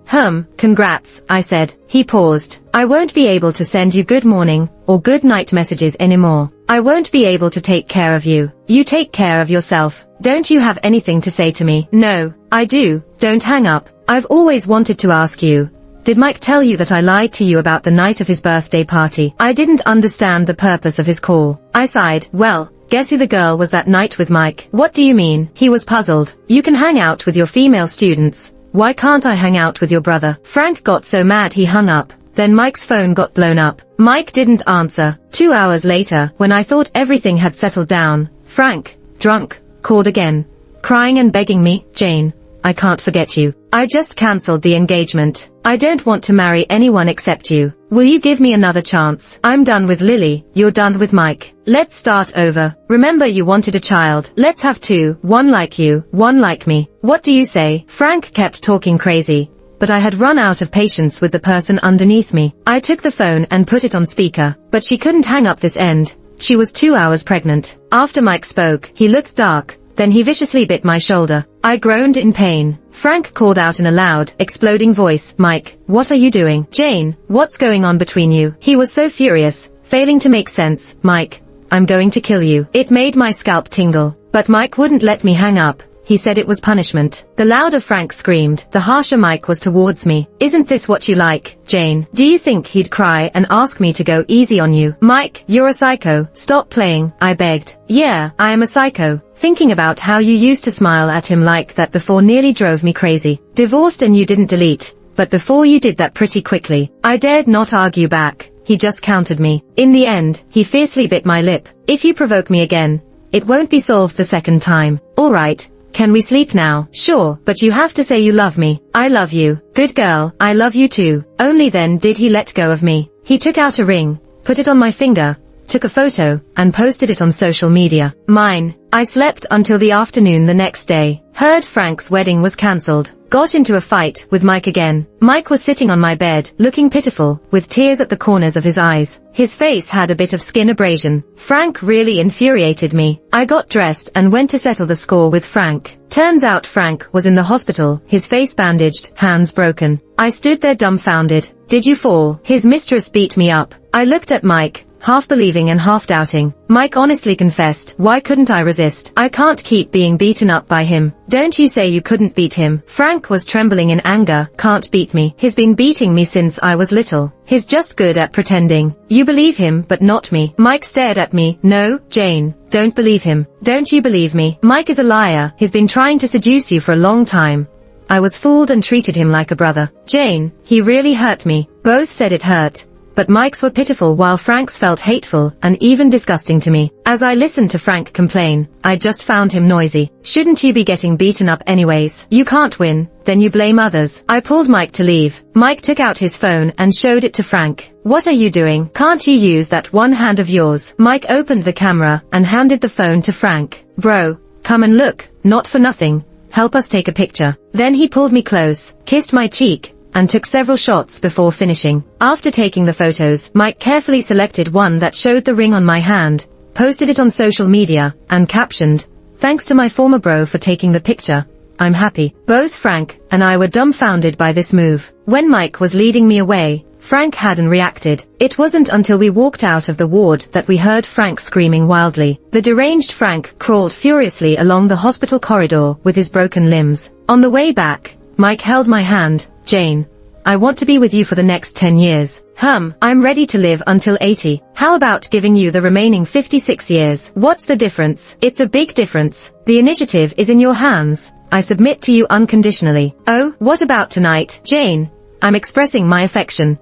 Congrats, I said. He paused. I won't be able to send you good morning or good night messages anymore. I won't be able to take care of you. You take care of yourself. Don't you have anything to say to me? No, I do. Don't hang up. I've always wanted to ask you. Did Mike tell you that I lied to you about the night of his birthday party? I didn't understand the purpose of his call. I sighed. Well, guess who the girl was that night with Mike? What do you mean? He was puzzled. You can hang out with your female students. Why can't I hang out with your brother? Frank got so mad he hung up. Then Mike's phone got blown up. Mike didn't answer. 2 hours later, when I thought everything had settled down, Frank, drunk, called again, crying and begging me, Jane, I can't forget you. I just cancelled the engagement. I don't want to marry anyone except you. Will you give me another chance? I'm done with Lily, you're done with Mike. Let's start over. Remember you wanted a child. Let's have two, one like you, one like me. What do you say? Frank kept talking crazy, but I had run out of patience with the person underneath me. I took the phone and put it on speaker, but she couldn't hang up this end. She was 2 hours pregnant. After Mike spoke, he looked dark. Then he viciously bit my shoulder. I groaned in pain. Frank called out in a loud, exploding voice, Mike, what are you doing? Jane, what's going on between you? He was so furious, failing to make sense. Mike, I'm going to kill you. It made my scalp tingle. But Mike wouldn't let me hang up. He said it was punishment. The louder Frank screamed, the harsher Mike was towards me. Isn't this what you like, Jane? Do you think he'd cry and ask me to go easy on you? Mike, you're a psycho. Stop playing, I begged. Yeah, I am a psycho. Thinking about how you used to smile at him like that before nearly drove me crazy. Divorced and you didn't delete. But before you did that pretty quickly. I dared not argue back. He just countered me. In the end, he fiercely bit my lip. If you provoke me again, it won't be solved the second time. All right. Can we sleep now? Sure, but you have to say you love me. I love you. Good girl, I love you too. Only then did he let go of me. He took out a ring, put it on my finger, took a photo, and posted it on social media. Mine. I slept until the afternoon the next day. Heard Frank's wedding was cancelled. Got into a fight with Mike again. Mike was sitting on my bed, looking pitiful, with tears at the corners of his eyes. His face had a bit of skin abrasion. Frank really infuriated me. I got dressed and went to settle the score with Frank. Turns out Frank was in the hospital, his face bandaged, hands broken. I stood there dumbfounded. Did you fall? His mistress beat me up. I looked at Mike, half believing and half doubting. Mike honestly confessed, why couldn't I resist? I can't keep being beaten up by him. Don't you say you couldn't beat him? Frank was trembling in anger. Can't beat me. He's been beating me since I was little. He's just good at pretending. You believe him, but not me. Mike stared at me. No, Jane, don't believe him. Don't you believe me? Mike is a liar. He's been trying to seduce you for a long time. I was fooled and treated him like a brother. Jane, he really hurt me. Both said it hurt. But Mike's were pitiful while Frank's felt hateful and even disgusting to me. As I listened to Frank complain, I just found him noisy. Shouldn't you be getting beaten up anyways? You can't win, then you blame others. I pulled Mike to leave. Mike took out his phone and showed it to Frank. What are you doing? Can't you use that one hand of yours? Mike opened the camera and handed the phone to Frank. Bro, come and look, not for nothing. Help us take a picture. Then he pulled me close, kissed my cheek, and took several shots before finishing. After taking the photos, Mike carefully selected one that showed the ring on my hand, posted it on social media, and captioned, "Thanks to my former bro for taking the picture. I'm happy." Both Frank and I were dumbfounded by this move. When Mike was leading me away, Frank hadn't reacted. It wasn't until we walked out of the ward that we heard Frank screaming wildly. The deranged Frank crawled furiously along the hospital corridor with his broken limbs. On the way back, Mike held my hand. Jane, I want to be with you for the next 10 years. I'm ready to live until 80. How about giving you the remaining 56 years? What's the difference? It's a big difference. The initiative is in your hands. I submit to you unconditionally. Oh, what about tonight? Jane, I'm expressing my affection.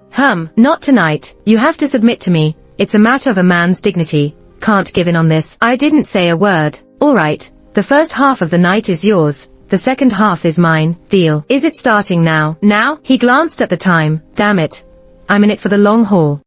Not tonight. You have to submit to me. It's a matter of a man's dignity. Can't give in on this. I didn't say a word. All right. The first half of the night is yours. The second half is mine. Deal. Is it starting now? Now? He glanced at the time. Damn it. I'm in it for the long haul.